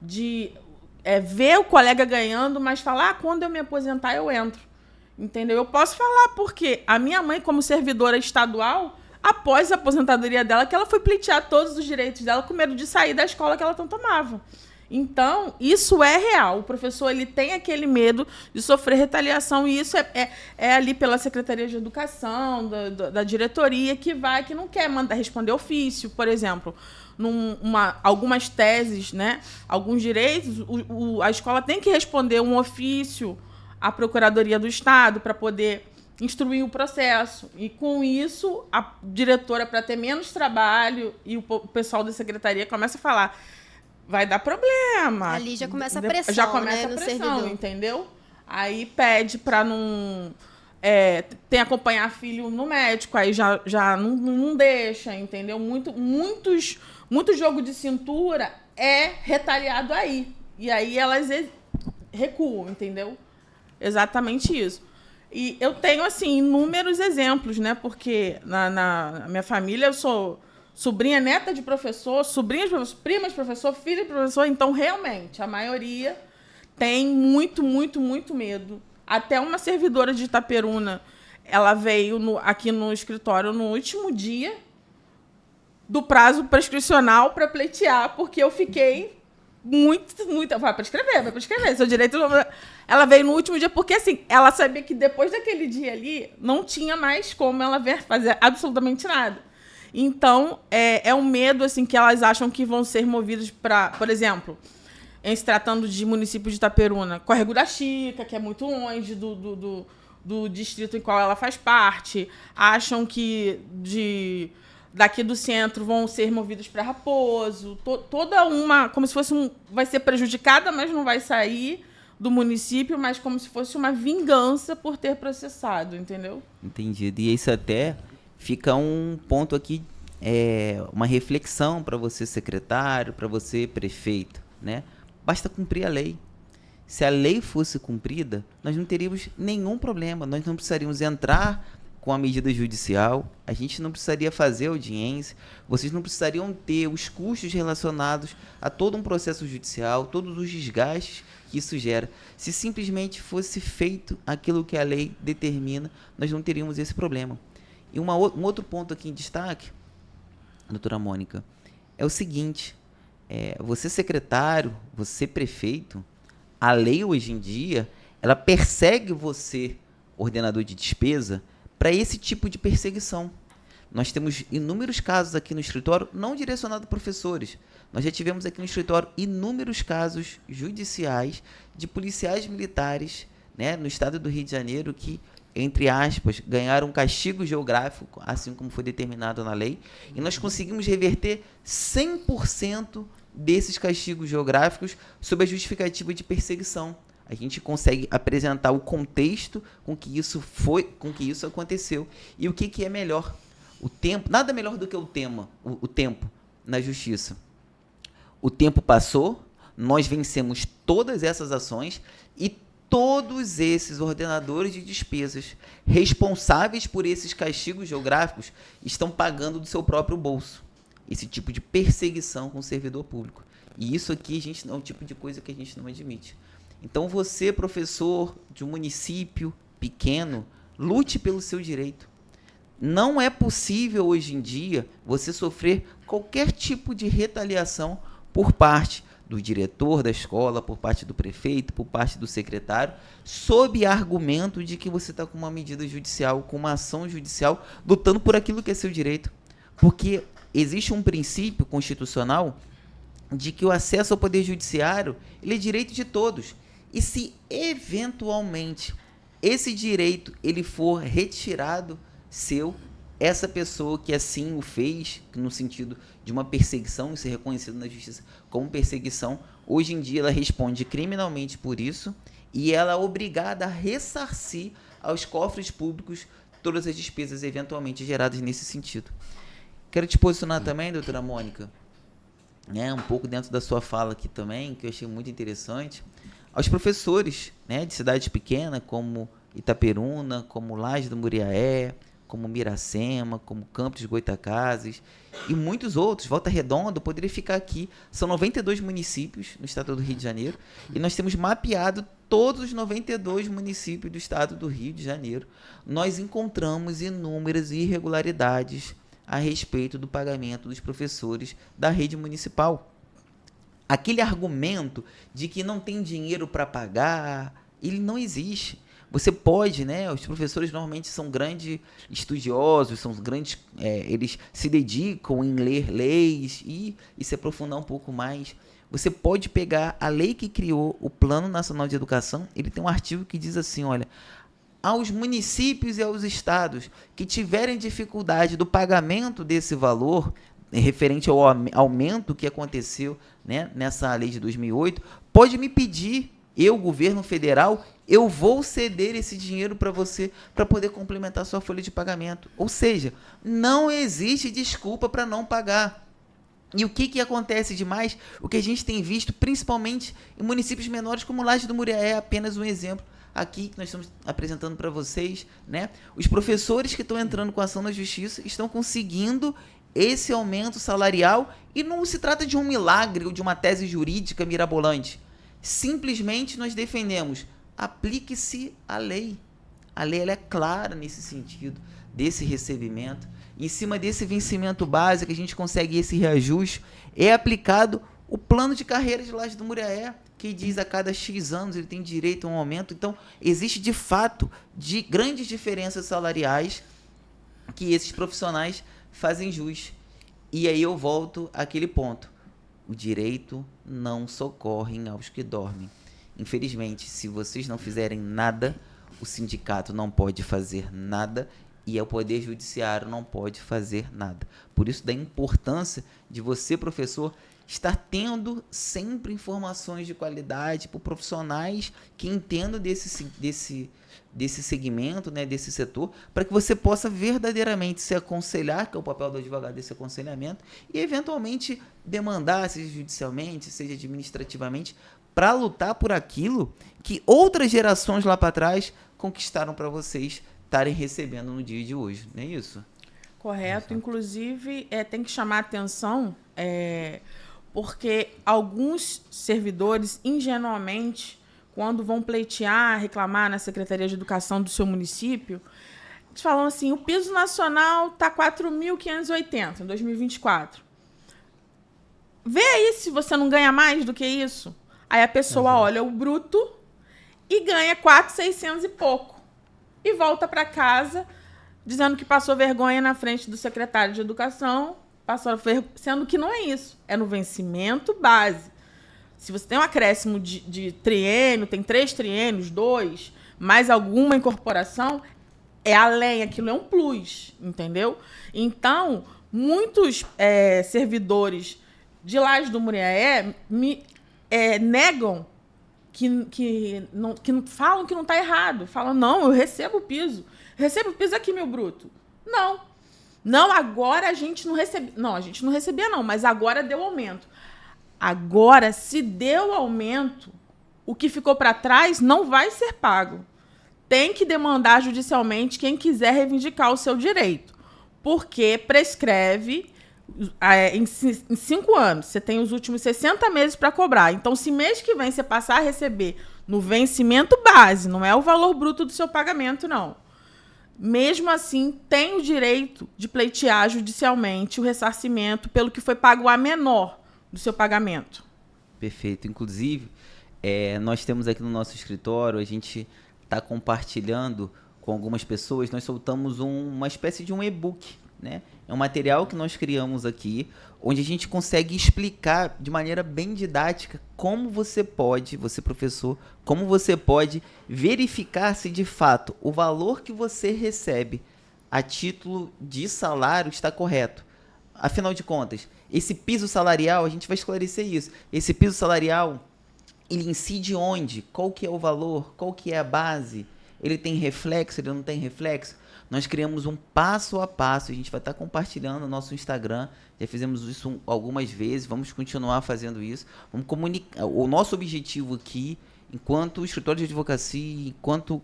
[SPEAKER 2] de ver o colega ganhando, mas falar, quando eu me aposentar, eu entro. Entendeu? Eu posso falar porque a minha mãe, como servidora estadual, após a aposentadoria dela, que ela foi pleitear todos os direitos dela com medo de sair da escola que ela tanto amava. Então, isso é real. O professor ele tem aquele medo de sofrer retaliação, e isso é ali pela Secretaria de Educação, da diretoria, que não quer mandar responder ofício, por exemplo. Algumas teses, né, alguns direitos, a escola tem que responder um ofício à Procuradoria do Estado para poder instruir o processo. E, com isso, a diretora, para ter menos trabalho, e o pessoal da secretaria começa a falar, vai dar problema.
[SPEAKER 4] Ali já começa a pressão,
[SPEAKER 2] já começa,
[SPEAKER 4] né,
[SPEAKER 2] a
[SPEAKER 4] no
[SPEAKER 2] pressão,
[SPEAKER 4] servidor.
[SPEAKER 2] entendeu? Aí pede para não... tem acompanhar filho no médico, aí já não deixa, entendeu? Muito jogo de cintura é retaliado aí. E aí elas recuam, entendeu? Exatamente isso. E eu tenho, assim, inúmeros exemplos, né? Porque na minha família eu sou sobrinha, neta de professor, sobrinha de professor, prima de professor, filha de professor. Então, realmente, a maioria tem muito, muito, muito medo. Até uma servidora de Itaperuna, ela veio aqui no escritório no último dia do prazo prescricional para pleitear, porque eu fiquei muito... Vai prescrever. Seu direito... Ela veio no último dia porque, assim, ela sabia que depois daquele dia ali não tinha mais como ela fazer absolutamente nada. Então, é um medo, assim, que elas acham que vão ser movidos para, por exemplo, em se tratando de município de Itaperuna, Córrego da Chica, que é muito longe do distrito em qual ela faz parte, acham que daqui do centro vão ser movidos para Raposo, toda uma... como se fosse vai ser prejudicada, mas não vai sair do município, mas como se fosse uma vingança por ter processado, entendeu?
[SPEAKER 1] Entendido. E isso até fica um ponto aqui, uma reflexão para você, secretário, para você, prefeito, né? Basta cumprir a lei. Se a lei fosse cumprida, nós não teríamos nenhum problema, nós não precisaríamos entrar com a medida judicial, a gente não precisaria fazer audiência, vocês não precisariam ter os custos relacionados a todo um processo judicial, todos os desgastes que isso gera. Se simplesmente fosse feito aquilo que a lei determina, nós não teríamos esse problema. E um outro ponto aqui em destaque, doutora Mônica, é o seguinte, você secretário, você prefeito, a lei hoje em dia, ela persegue você, ordenador de despesa, para esse tipo de perseguição. Nós temos inúmeros casos aqui no escritório, não direcionado a professores. Nós já tivemos aqui no escritório inúmeros casos judiciais de policiais militares, né, no estado do Rio de Janeiro que, entre aspas, ganharam um castigo geográfico, assim como foi determinado na lei, e nós conseguimos reverter 100% desses castigos geográficos sob a justificativa de perseguição. A gente consegue apresentar o contexto com que isso aconteceu. E o que é melhor? O tempo, nada melhor do que o tempo na justiça. O tempo passou, nós vencemos todas essas ações e todos esses ordenadores de despesas responsáveis por esses castigos geográficos estão pagando do seu próprio bolso esse tipo de perseguição com o servidor público. E isso aqui é um tipo de coisa que a gente não admite. Então você, professor de um município pequeno, lute pelo seu direito. Não é possível hoje em dia você sofrer qualquer tipo de retaliação por parte do diretor da escola, por parte do prefeito, por parte do secretário, sob argumento de que você está com uma medida judicial, com uma ação judicial, lutando por aquilo que é seu direito. Porque existe um princípio constitucional de que o acesso ao poder judiciário ele é direito de todos. E se eventualmente esse direito ele for retirado seu, essa pessoa que assim o fez, no sentido de uma perseguição, isso é reconhecido na justiça como perseguição, hoje em dia ela responde criminalmente por isso e ela é obrigada a ressarcir aos cofres públicos todas as despesas eventualmente geradas nesse sentido. Quero te posicionar também, doutora Mônica, né, um pouco dentro da sua fala aqui também, que eu achei muito interessante, aos professores, né, de cidades pequenas, como Itaperuna, como Laje do Muriaé, como Miracema, como Campos de Goytacazes e muitos outros. Volta Redonda, eu poderia ficar aqui. São 92 municípios no estado do Rio de Janeiro e nós temos mapeado todos os 92 municípios do estado do Rio de Janeiro. Nós encontramos inúmeras irregularidades a respeito do pagamento dos professores da rede municipal. Aquele argumento de que não tem dinheiro para pagar, ele não existe. Você pode, né? Os professores normalmente são grandes estudiosos, são grandes, eles se dedicam em ler leis e se aprofundar um pouco mais. Você pode pegar a lei que criou o Plano Nacional de Educação, ele tem um artigo que diz assim, olha, aos municípios e aos estados que tiverem dificuldade do pagamento desse valor, referente ao aumento que aconteceu, né, nessa lei de 2008, pode me pedir, eu, governo federal, eu vou ceder esse dinheiro para você para poder complementar sua folha de pagamento. Ou seja, não existe desculpa para não pagar. E o que acontece demais? O que a gente tem visto, principalmente em municípios menores como Laje do Muriaé, é apenas um exemplo aqui que nós estamos apresentando para vocês, né? Os professores que estão entrando com ação na justiça estão conseguindo esse aumento salarial e não se trata de um milagre ou de uma tese jurídica mirabolante. Simplesmente nós defendemos, aplique-se a lei. A lei ela é clara nesse sentido, desse recebimento. Em cima desse vencimento básico, a gente consegue esse reajuste. É aplicado o plano de carreira de Laje do Muriaé, que diz a cada X anos ele tem direito a um aumento. Então, existe de fato de grandes diferenças salariais que esses profissionais fazem jus. E aí eu volto àquele ponto. O direito não socorre aos que dormem. Infelizmente, se vocês não fizerem nada, o sindicato não pode fazer nada e o Poder Judiciário não pode fazer nada. Por isso, da importância de você, professor, estar tendo sempre informações de qualidade por profissionais que entendam desse segmento, né, desse setor, para que você possa verdadeiramente se aconselhar, que é o papel do advogado desse aconselhamento, e eventualmente demandar, seja judicialmente, seja administrativamente, para lutar por aquilo que outras gerações lá para trás conquistaram para vocês estarem recebendo no dia de hoje, não é isso?
[SPEAKER 2] Correto. Inclusive, tem que chamar a atenção, porque alguns servidores, ingenuamente, quando vão pleitear, reclamar na Secretaria de Educação do seu município, eles falam assim, o piso nacional está 4.580 em 2024. Vê aí se você não ganha mais do que isso. Aí a pessoa olha o bruto e ganha 4.600 e pouco. E volta para casa dizendo que passou vergonha na frente do secretário de Educação, sendo que não é isso. É no vencimento base. Se você tem um acréscimo de triênio, tem 3 triênios, 2, mais alguma incorporação, é além, aquilo é um plus, entendeu? Então, muitos servidores de Lajes do Muriaé negam que falam que não está errado. Falam, não, eu recebo o piso. Recebo o piso aqui, meu bruto. Não, agora a gente não recebia. Não, a gente não recebia, não, mas agora deu aumento. Agora, se deu aumento, o que ficou para trás não vai ser pago. Tem que demandar judicialmente quem quiser reivindicar o seu direito. Porque prescreve em 5 anos. Você tem os últimos 60 meses para cobrar. Então, se mês que vem você passar a receber no vencimento base, não é o valor bruto do seu pagamento, não. Mesmo assim, tem o direito de pleitear judicialmente o ressarcimento pelo que foi pago a menor do seu pagamento.
[SPEAKER 1] Perfeito. Inclusive, nós temos aqui no nosso escritório, a gente está compartilhando com algumas pessoas, nós soltamos uma espécie de um e-book, né? É um material que nós criamos aqui, onde a gente consegue explicar de maneira bem didática como você professor, como você pode verificar se de fato o valor que você recebe a título de salário está correto. Afinal de contas, esse piso salarial, a gente vai esclarecer isso. Esse piso salarial, ele incide onde? Qual que é o valor? Qual que é a base? Ele tem reflexo? Ele não tem reflexo? Nós criamos um passo a passo. A gente vai estar compartilhando no nosso Instagram. Já fizemos isso algumas vezes. Vamos continuar fazendo isso. Vamos comunicar. O nosso objetivo aqui, enquanto escritório de advocacia, enquanto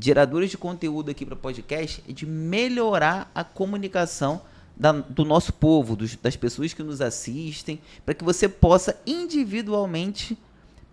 [SPEAKER 1] geradores de conteúdo aqui para podcast, é de melhorar a comunicação do nosso povo, das pessoas que nos assistem, para que você possa individualmente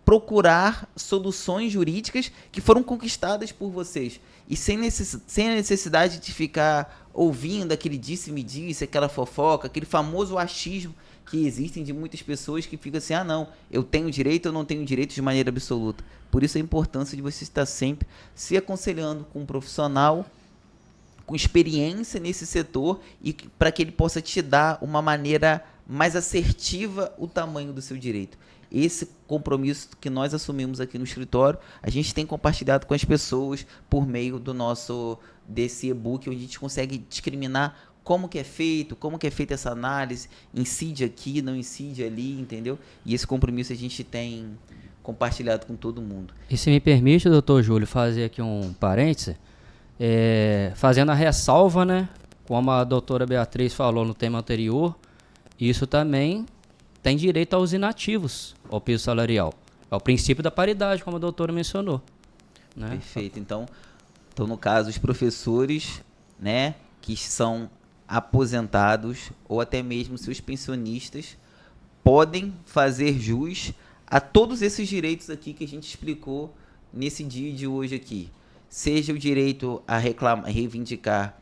[SPEAKER 1] procurar soluções jurídicas que foram conquistadas por vocês. E sem a necessidade de ficar ouvindo aquele disse-me disse, aquela fofoca, aquele famoso achismo que existem de muitas pessoas que ficam assim, não, eu tenho direito, eu não tenho direito de maneira absoluta. Por isso a importância de você estar sempre se aconselhando com um profissional com experiência nesse setor e para que ele possa te dar uma maneira mais assertiva o tamanho do seu direito. Esse compromisso que nós assumimos aqui no escritório, a gente tem compartilhado com as pessoas por meio desse e-book, onde a gente consegue discriminar como que é feita essa análise, incide aqui, não incide ali, entendeu? E esse compromisso a gente tem compartilhado com todo mundo.
[SPEAKER 3] E se me permite, doutor Júlio, fazer aqui um parêntese, fazendo a ressalva, né, como a doutora Beatriz falou no tema anterior, isso também tem direito aos inativos, ao piso salarial. É o princípio da paridade, como a doutora mencionou. Né?
[SPEAKER 1] Perfeito. Então, no caso, os professores, né, que são aposentados ou até mesmo seus pensionistas podem fazer jus a todos esses direitos aqui que a gente explicou nesse dia de hoje aqui. Seja o direito a reivindicar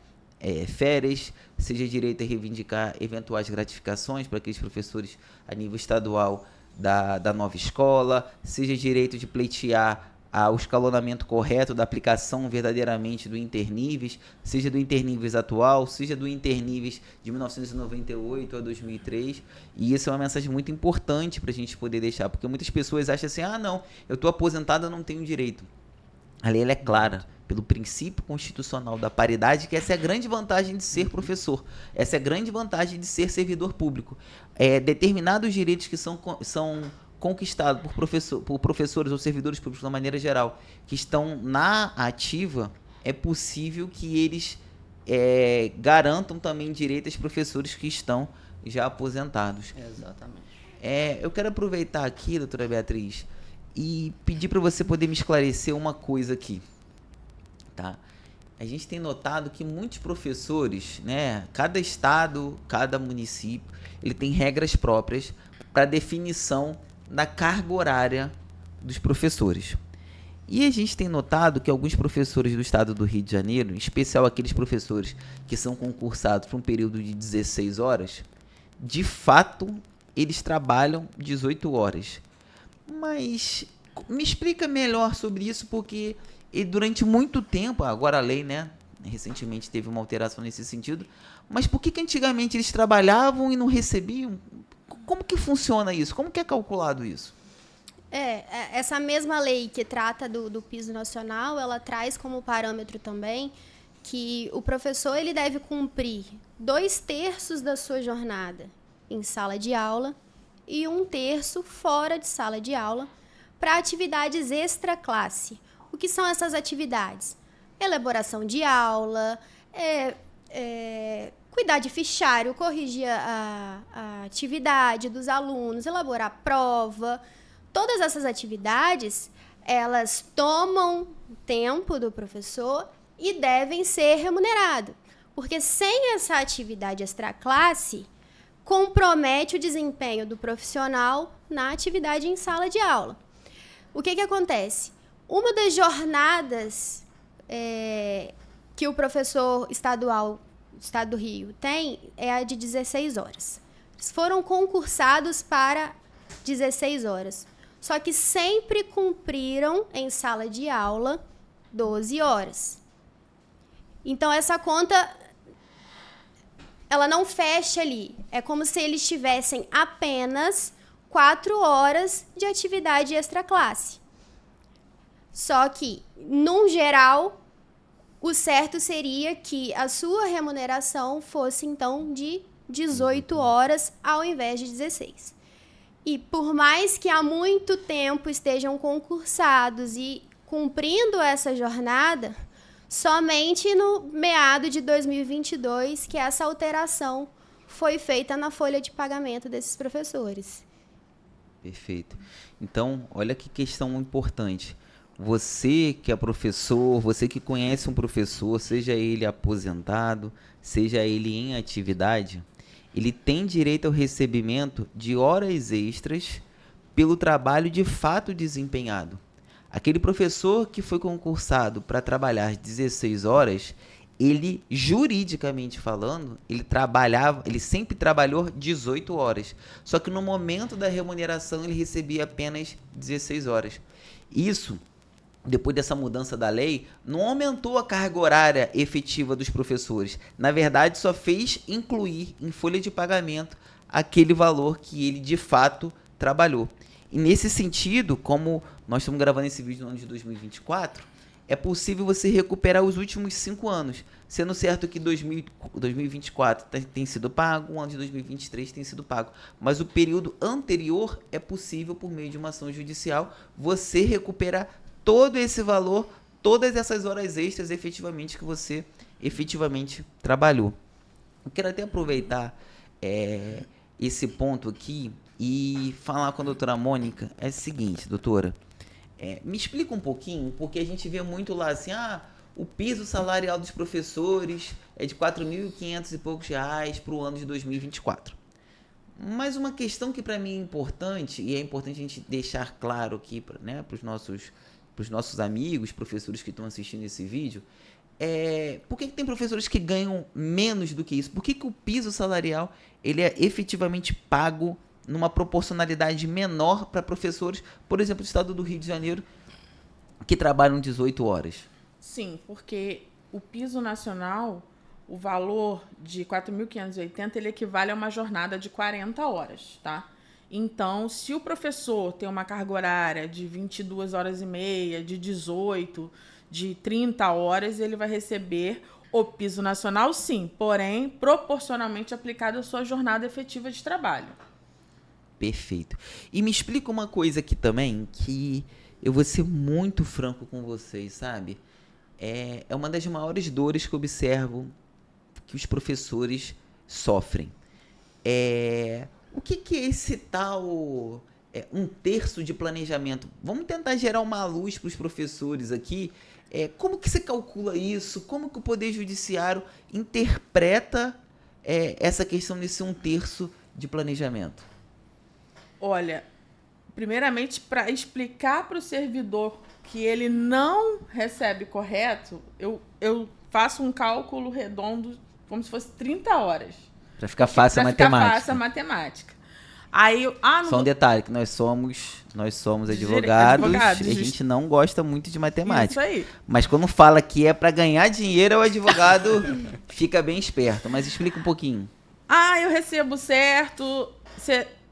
[SPEAKER 1] férias, seja direito a reivindicar eventuais gratificações para aqueles professores a nível estadual da nova escola, seja direito de pleitear o escalonamento correto da aplicação verdadeiramente do interníveis, seja do interníveis atual, seja do interníveis de 1998 a 2003, e isso é uma mensagem muito importante para a gente poder deixar, porque muitas pessoas acham assim, não, eu estou aposentado, eu não tenho direito. A lei ela é clara, pelo princípio constitucional da paridade, que essa é a grande vantagem de ser professor, essa é a grande vantagem de ser servidor público. Determinados direitos que são conquistados por professores ou servidores públicos de maneira geral, que estão na ativa, é possível que eles garantam também direitos aos professores que estão já aposentados.
[SPEAKER 3] Exatamente.
[SPEAKER 1] Eu quero aproveitar aqui, doutora Beatriz, e pedir para você poder me esclarecer uma coisa aqui. Tá? A gente tem notado que muitos professores, né, cada estado, cada município, ele tem regras próprias para definição da carga horária dos professores. E a gente tem notado que alguns professores do estado do Rio de Janeiro, em especial aqueles professores que são concursados por um período de 16 horas, de fato, eles trabalham 18 horas. Mas me explica melhor sobre isso, porque durante muito tempo, agora a lei, né, Recentemente teve uma alteração nesse sentido. Mas por que antigamente eles trabalhavam e não recebiam? Como que funciona isso? Como que é calculado isso?
[SPEAKER 4] Essa mesma lei que trata do piso nacional, ela traz como parâmetro também que o professor ele deve cumprir 2/3 da sua jornada em sala de aula e 1/3 fora de sala de aula para atividades extra-classe. O que são essas atividades? Elaboração de aula, cuidar de fichário, corrigir a atividade dos alunos, elaborar prova. Todas essas atividades, elas tomam tempo do professor e devem ser remuneradas. Porque sem essa atividade extraclasse, compromete o desempenho do profissional na atividade em sala de aula. O que acontece? Uma das jornadas que o professor estadual do Estado do Rio tem é a de 16 horas. Eles foram concursados para 16 horas. Só que sempre cumpriram em sala de aula 12 horas. Então, essa conta, ela não fecha ali. É como se eles tivessem apenas 4 horas de atividade extraclasse. Só que, num geral, o certo seria que a sua remuneração fosse, então, de 18 horas ao invés de 16. E por mais que há muito tempo estejam concursados e cumprindo essa jornada, somente no meado de 2022 que essa alteração foi feita na folha de pagamento desses professores.
[SPEAKER 1] Perfeito. Então, olha que questão importante. Você que é professor, você que conhece um professor, seja ele aposentado, seja ele em atividade, ele tem direito ao recebimento de horas extras pelo trabalho de fato desempenhado. Aquele professor que foi concursado para trabalhar 16 horas, ele, juridicamente falando, ele sempre trabalhou 18 horas. Só que no momento da remuneração ele recebia apenas 16 horas. Isso, depois dessa mudança da lei, não aumentou a carga horária efetiva dos professores. Na verdade, só fez incluir em folha de pagamento aquele valor que ele de fato trabalhou. E nesse sentido, como nós estamos gravando esse vídeo no ano de 2024, é possível você recuperar os últimos 5 anos, sendo certo que 2024 tem sido pago, o ano de 2023 tem sido pago. Mas o período anterior é possível, por meio de uma ação judicial, você recuperar todo esse valor, todas essas horas extras efetivamente que você efetivamente trabalhou. Eu quero até aproveitar esse ponto aqui e falar com a doutora Mônica. É o seguinte, doutora, me explica um pouquinho, porque a gente vê muito lá assim, o piso salarial dos professores é de R$ 4.500 e poucos para o ano de 2024. Mas uma questão que para mim é importante, e é importante a gente deixar claro aqui para os nossos amigos, professores que estão assistindo esse vídeo, por que tem professores que ganham menos do que isso? Por que o piso salarial ele é efetivamente pago numa proporcionalidade menor para professores, por exemplo, do estado do Rio de Janeiro, que trabalham 18 horas?
[SPEAKER 2] Sim, porque o piso nacional, o valor de 4.580, ele equivale a uma jornada de 40 horas, tá? Então, se o professor tem uma carga horária de 22 horas e meia, de 18, de 30 horas, ele vai receber o piso nacional, sim, porém, proporcionalmente aplicado à sua jornada efetiva de trabalho.
[SPEAKER 1] Perfeito. E me explica uma coisa aqui também, que eu vou ser muito franco com vocês, sabe? É uma das maiores dores que eu observo que os professores sofrem. O que é esse tal 1/3 de planejamento? Vamos tentar gerar uma luz para os professores aqui. Como que você calcula isso? Como que o Poder Judiciário interpreta essa questão desse 1/3 de planejamento?
[SPEAKER 2] Olha, primeiramente, para explicar para o servidor que ele não recebe correto, eu faço um cálculo redondo como se fosse 30 horas.
[SPEAKER 1] Para ficar fácil a matemática.
[SPEAKER 2] Ficar fácil a matemática. Aí,
[SPEAKER 1] Só um detalhe, que nós somos advogados,
[SPEAKER 2] advogados,
[SPEAKER 1] e a gente não gosta muito de matemática.
[SPEAKER 2] Isso aí.
[SPEAKER 1] Mas quando fala que é para ganhar dinheiro, o advogado fica bem esperto. Mas explica um pouquinho.
[SPEAKER 2] Eu recebo certo,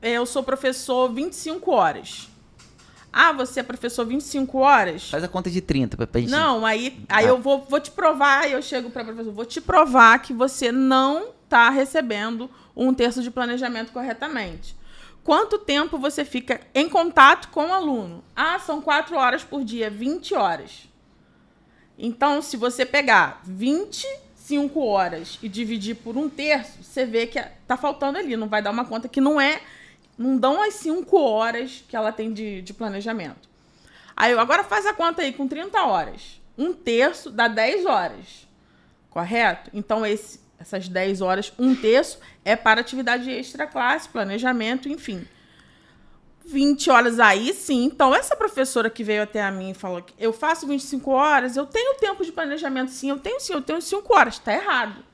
[SPEAKER 2] eu sou professor 25 horas. Você é professor 25 horas?
[SPEAKER 1] Faz a conta de 30 pra gente...
[SPEAKER 2] Não, aí eu vou te provar, eu chego para professor, vou te provar que você não está recebendo 1/3 de planejamento corretamente. Quanto tempo você fica em contato com o aluno? São 4 horas por dia, 20 horas. Então, se você pegar 25 horas e dividir por 1/3, você vê que tá faltando ali, não vai dar uma conta que não dão as 5 horas que ela tem de planejamento. Agora faz a conta aí com 30 horas. 1/3 dá 10 horas. Correto? Então, essas 10 horas, 1/3 é para atividade extra classe, planejamento, enfim. 20 horas aí, sim. Então, essa professora que veio até a mim e falou que eu faço 25 horas, eu tenho tempo de planejamento, sim, eu tenho 5 horas. Está errado.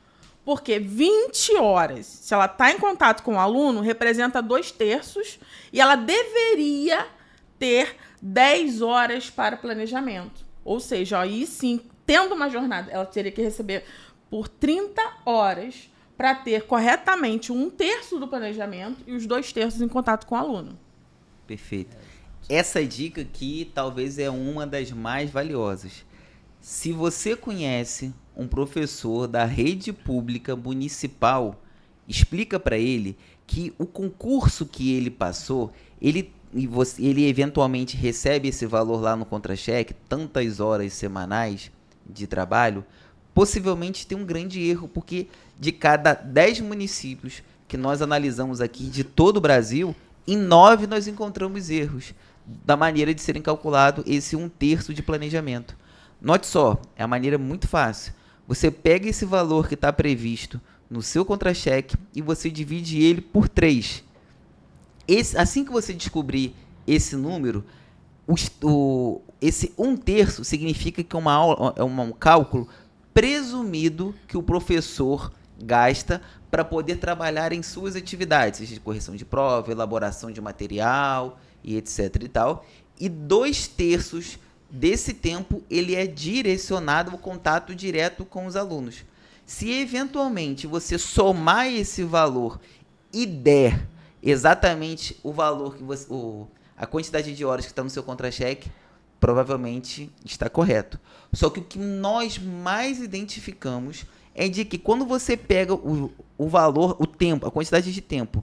[SPEAKER 2] Porque 20 horas, se ela está em contato com o aluno, representa 2/3 e ela deveria ter 10 horas para planejamento. Ou seja, aí sim, tendo uma jornada, ela teria que receber por 30 horas para ter corretamente 1/3 do planejamento e os 2/3 em contato com o aluno.
[SPEAKER 1] Perfeito. Essa dica aqui talvez é uma das mais valiosas. Se você conhece um professor da rede pública municipal, explica para ele que o concurso que ele passou, ele eventualmente recebe esse valor lá no contra-cheque, tantas horas semanais de trabalho, possivelmente tem um grande erro, porque de cada 10 municípios que nós analisamos aqui de todo o Brasil, em 9 nós encontramos erros da maneira de serem calculado esse 1/3 de planejamento. Note só, é uma maneira muito fácil. Você pega esse valor que está previsto no seu contra-cheque e você divide ele por 3. Assim que você descobrir esse número, esse 1/3 significa que é um cálculo presumido que o professor gasta para poder trabalhar em suas atividades, seja de correção de prova, elaboração de material e etc e tal. E 2/3 desse tempo ele é direcionado ao contato direto com os alunos. Se eventualmente você somar esse valor e der exatamente o valor que a quantidade de horas que está no seu contra-cheque, provavelmente está correto. Só que o que nós mais identificamos é de que quando você pega o valor, o tempo, a quantidade de tempo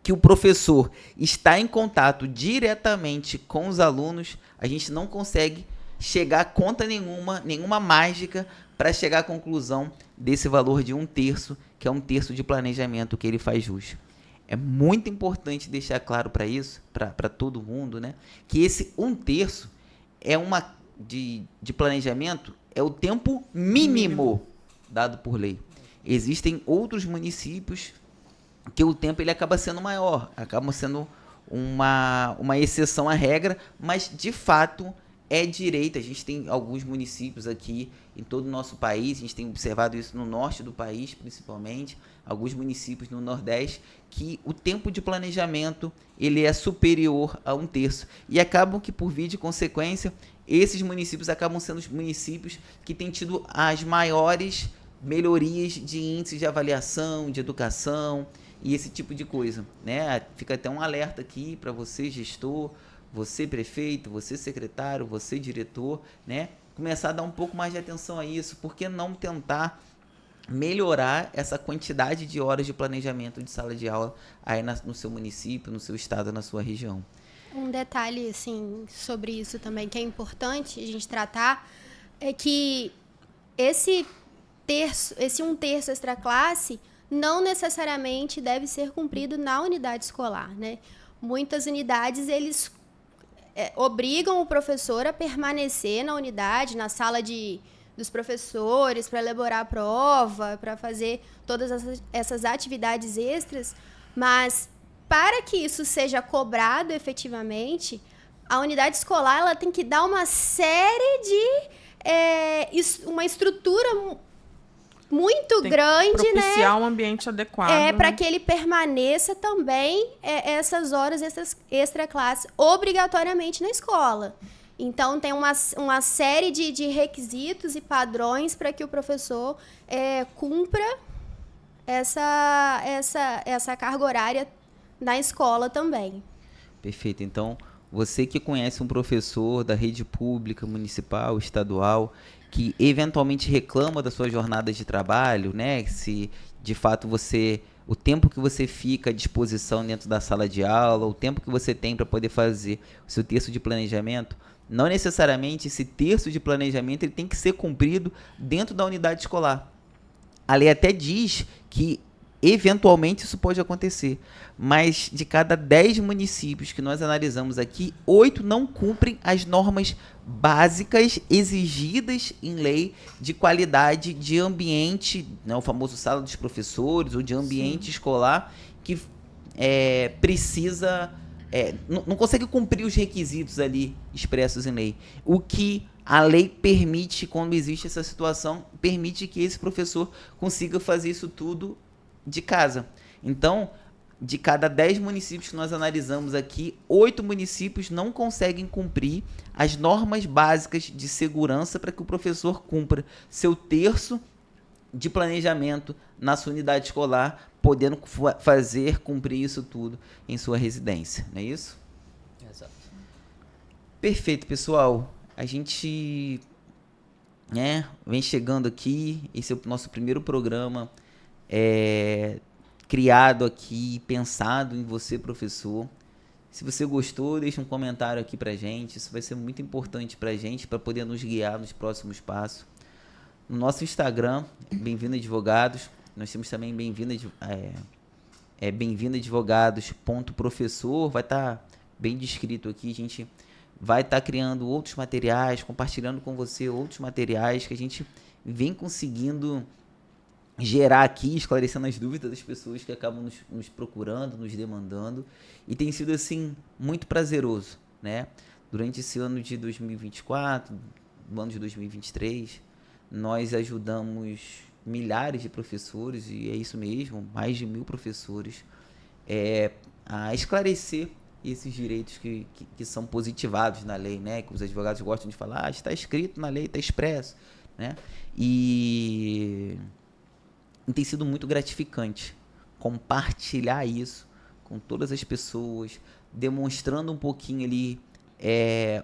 [SPEAKER 1] que o professor está em contato diretamente com os alunos, a gente não consegue chegar a conta nenhuma mágica para chegar à conclusão desse valor de 1/3, que é 1/3 de planejamento que ele faz jus. É muito importante deixar claro para todo mundo, né, que esse 1/3 é de planejamento, é o tempo mínimo dado por lei. Existem outros municípios que o tempo ele acaba sendo maior, acaba sendo uma exceção à regra, mas de fato é direito. A gente tem alguns municípios aqui em todo o nosso país, a gente tem observado isso no norte do país, principalmente, alguns municípios no Nordeste, que o tempo de planejamento ele é superior a 1/3. E acabam que, por via de consequência, esses municípios acabam sendo os municípios que têm tido as maiores melhorias de índices de avaliação, de educação e esse tipo de coisa, né? Fica até um alerta aqui para você, gestor, você prefeito, você secretário, você diretor, né? Começar a dar um pouco mais de atenção a isso. Por que não tentar melhorar essa quantidade de horas de planejamento de sala de aula aí no seu município, no seu estado, na sua região?
[SPEAKER 4] Um detalhe assim sobre isso também que é importante a gente tratar é que esse 1/3 extra classe não necessariamente deve ser cumprido na unidade escolar, né? Muitas unidades eles obrigam o professor a permanecer na unidade, na sala dos professores, para elaborar a prova, para fazer todas essas atividades extras, mas para que isso seja cobrado efetivamente, a unidade escolar ela tem que dar uma série de uma estrutura muito
[SPEAKER 2] Tem
[SPEAKER 4] grande, né?
[SPEAKER 2] propiciar um ambiente adequado.
[SPEAKER 4] Para que ele permaneça também essas horas extra classe obrigatoriamente na escola. Então, tem uma série de requisitos e padrões para que o professor cumpra essa carga horária na escola também.
[SPEAKER 1] Perfeito. Então, você que conhece um professor da rede pública, municipal, estadual, que eventualmente reclama da sua jornada de trabalho, né? Se de fato o tempo que você fica à disposição dentro da sala de aula, o tempo que você tem para poder fazer o seu terço de planejamento, não necessariamente esse terço de planejamento ele tem que ser cumprido dentro da unidade escolar. A lei até diz que eventualmente isso pode acontecer, mas de cada 10 municípios que nós analisamos aqui, 8 não cumprem as normas básicas exigidas em lei de qualidade de ambiente, né, o famoso sala dos professores ou de ambiente escolar, que precisa, não consegue cumprir os requisitos ali expressos em lei. O que a lei permite, quando existe essa situação, permite que esse professor consiga fazer isso tudo de casa. Então, de cada 10 municípios que nós analisamos aqui, 8 municípios não conseguem cumprir as normas básicas de segurança para que o professor cumpra seu terço de planejamento na sua unidade escolar, podendo cumprir isso tudo em sua residência. Não é isso?
[SPEAKER 3] Exato.
[SPEAKER 1] Perfeito, pessoal. A gente vem chegando aqui. Esse é o nosso primeiro programa criado aqui, pensado em você, professor. Se você gostou, deixa um comentário aqui pra gente. Isso vai ser muito importante pra gente, para poder nos guiar nos próximos passos. No nosso Instagram, Bem-vindo Advogados, nós temos também Bem-vindo Advogados.professor, vai estar bem descrito aqui. A gente vai estar criando outros materiais, compartilhando com você outros materiais que a gente vem conseguindo gerar aqui, esclarecendo as dúvidas das pessoas que acabam nos procurando, nos demandando, e tem sido assim muito prazeroso, né? Durante esse ano de 2024, no ano de 2023, nós ajudamos milhares de professores, e é isso mesmo, mais de 1.000 professores, a esclarecer esses direitos que são positivados na lei, né? Que os advogados gostam de falar, está escrito na lei, está expresso, né? E tem sido muito gratificante compartilhar isso com todas as pessoas, demonstrando um pouquinho ali,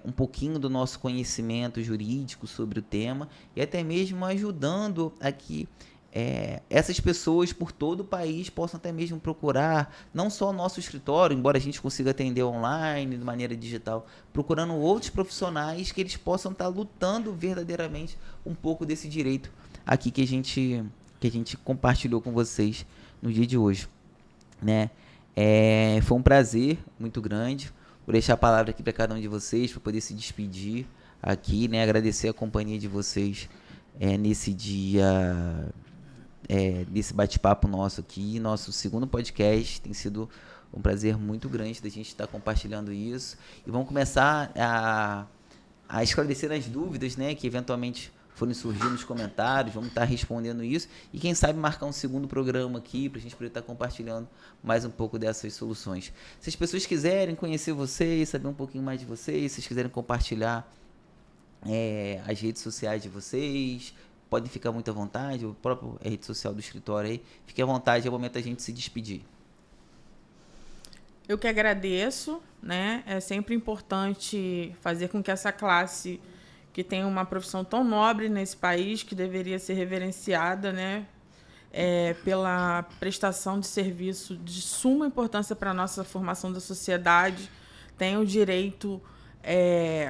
[SPEAKER 1] um pouquinho do nosso conhecimento jurídico sobre o tema, e até mesmo ajudando a que essas pessoas por todo o país possam até mesmo procurar, não só o nosso escritório, embora a gente consiga atender online, de maneira digital, procurando outros profissionais que eles possam estar lutando verdadeiramente um pouco desse direito aqui que a gente compartilhou com vocês no dia de hoje, né? Foi um prazer muito grande. Vou deixar a palavra aqui para cada um de vocês, para poder se despedir aqui, né? Agradecer a companhia de vocês nesse dia, desse bate-papo nosso aqui, nosso segundo podcast. Tem sido um prazer muito grande da gente estar compartilhando isso. E vamos começar a esclarecer as dúvidas, né? Que eventualmente forem surgir nos comentários, vamos estar respondendo isso, e quem sabe marcar um segundo programa aqui, para a gente poder estar compartilhando mais um pouco dessas soluções. Se as pessoas quiserem conhecer vocês, saber um pouquinho mais de vocês, se vocês quiserem compartilhar as redes sociais de vocês, podem ficar muito à vontade, o próprio rede social do escritório aí, fique à vontade, é o momento da gente se despedir.
[SPEAKER 2] Eu que agradeço, né? É sempre importante fazer com que essa classe que tem uma profissão tão nobre nesse país, que deveria ser reverenciada, né, pela prestação de serviço de suma importância para a nossa formação da sociedade, tenha o direito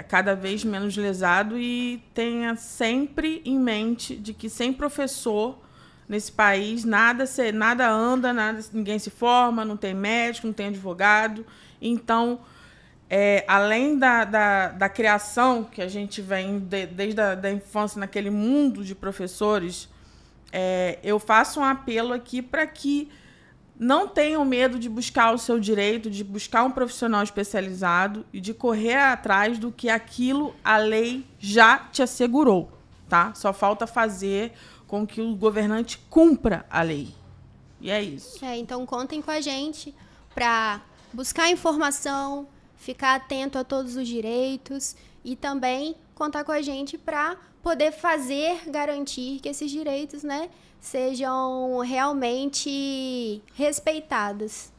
[SPEAKER 2] cada vez menos lesado, e tenha sempre em mente de que sem professor nesse país nada anda, ninguém se forma, não tem médico, não tem advogado. Então, além da criação que a gente vem desde a infância naquele mundo de professores, eu faço um apelo aqui para que não tenham medo de buscar o seu direito, de buscar um profissional especializado e de correr atrás do que aquilo a lei já te assegurou, tá? Só falta fazer com que o governante cumpra a lei. E é isso.
[SPEAKER 4] Então contem com a gente para buscar informação, ficar atento a todos os direitos e também contar com a gente para poder garantir que esses direitos, né, sejam realmente respeitados.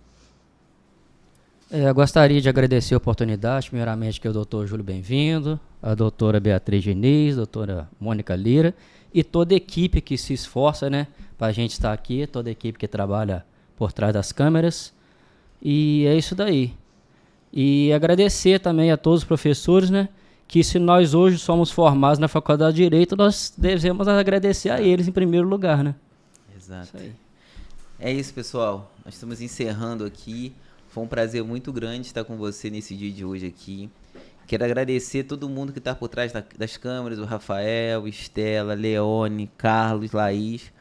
[SPEAKER 3] Eu gostaria de agradecer a oportunidade, primeiramente que é o doutor Júlio Bem-vindo, a doutora Beatriz Diniz, a doutora Mônica Lira e toda a equipe que se esforça, né, para a gente estar aqui, toda a equipe que trabalha por trás das câmeras. E é isso daí. E agradecer também a todos os professores, né, que se nós hoje somos formados na Faculdade de Direito, nós devemos agradecer a eles em primeiro lugar, né?
[SPEAKER 1] Exato.
[SPEAKER 3] Isso aí.
[SPEAKER 1] É isso, pessoal. Nós estamos encerrando aqui. Foi um prazer muito grande estar com você nesse dia de hoje aqui. Quero agradecer todo mundo que está por trás das câmeras, o Rafael, Estela, Leone, Carlos, Laís.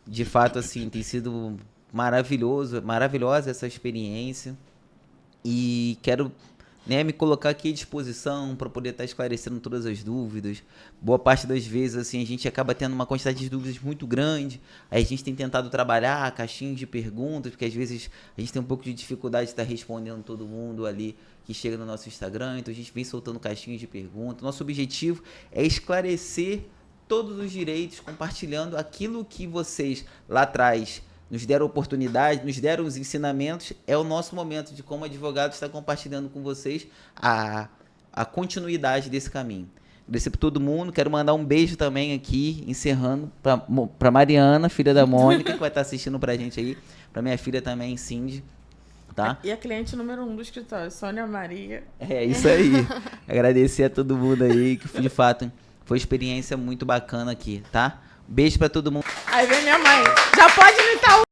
[SPEAKER 1] De fato, assim, tem sido maravilhosa essa experiência. E quero, né, me colocar aqui à disposição para poder estar esclarecendo todas as dúvidas. Boa parte das vezes, assim, a gente acaba tendo uma quantidade de dúvidas muito grande. Aí a gente tem tentado trabalhar caixinhas de perguntas, porque às vezes a gente tem um pouco de dificuldade de estar respondendo todo mundo ali que chega no nosso Instagram. Então a gente vem soltando caixinhas de perguntas. Nosso objetivo é esclarecer todos os direitos, compartilhando aquilo que vocês lá atrás nos deram oportunidade, nos deram os ensinamentos. É o nosso momento de, como advogado, estar compartilhando com vocês a continuidade desse caminho. Agradecer para todo mundo. Quero mandar um beijo também aqui, encerrando, para Mariana, filha da Mônica, que vai estar assistindo para a gente aí. Para minha filha também, Cindy. Tá?
[SPEAKER 2] E a cliente número 1 do escritório, Sônia Maria.
[SPEAKER 1] É isso aí. Agradecer a todo mundo aí, que de fato foi uma experiência muito bacana aqui, tá? Beijo para todo mundo.
[SPEAKER 2] Aí vem minha mãe. Já pode imitar o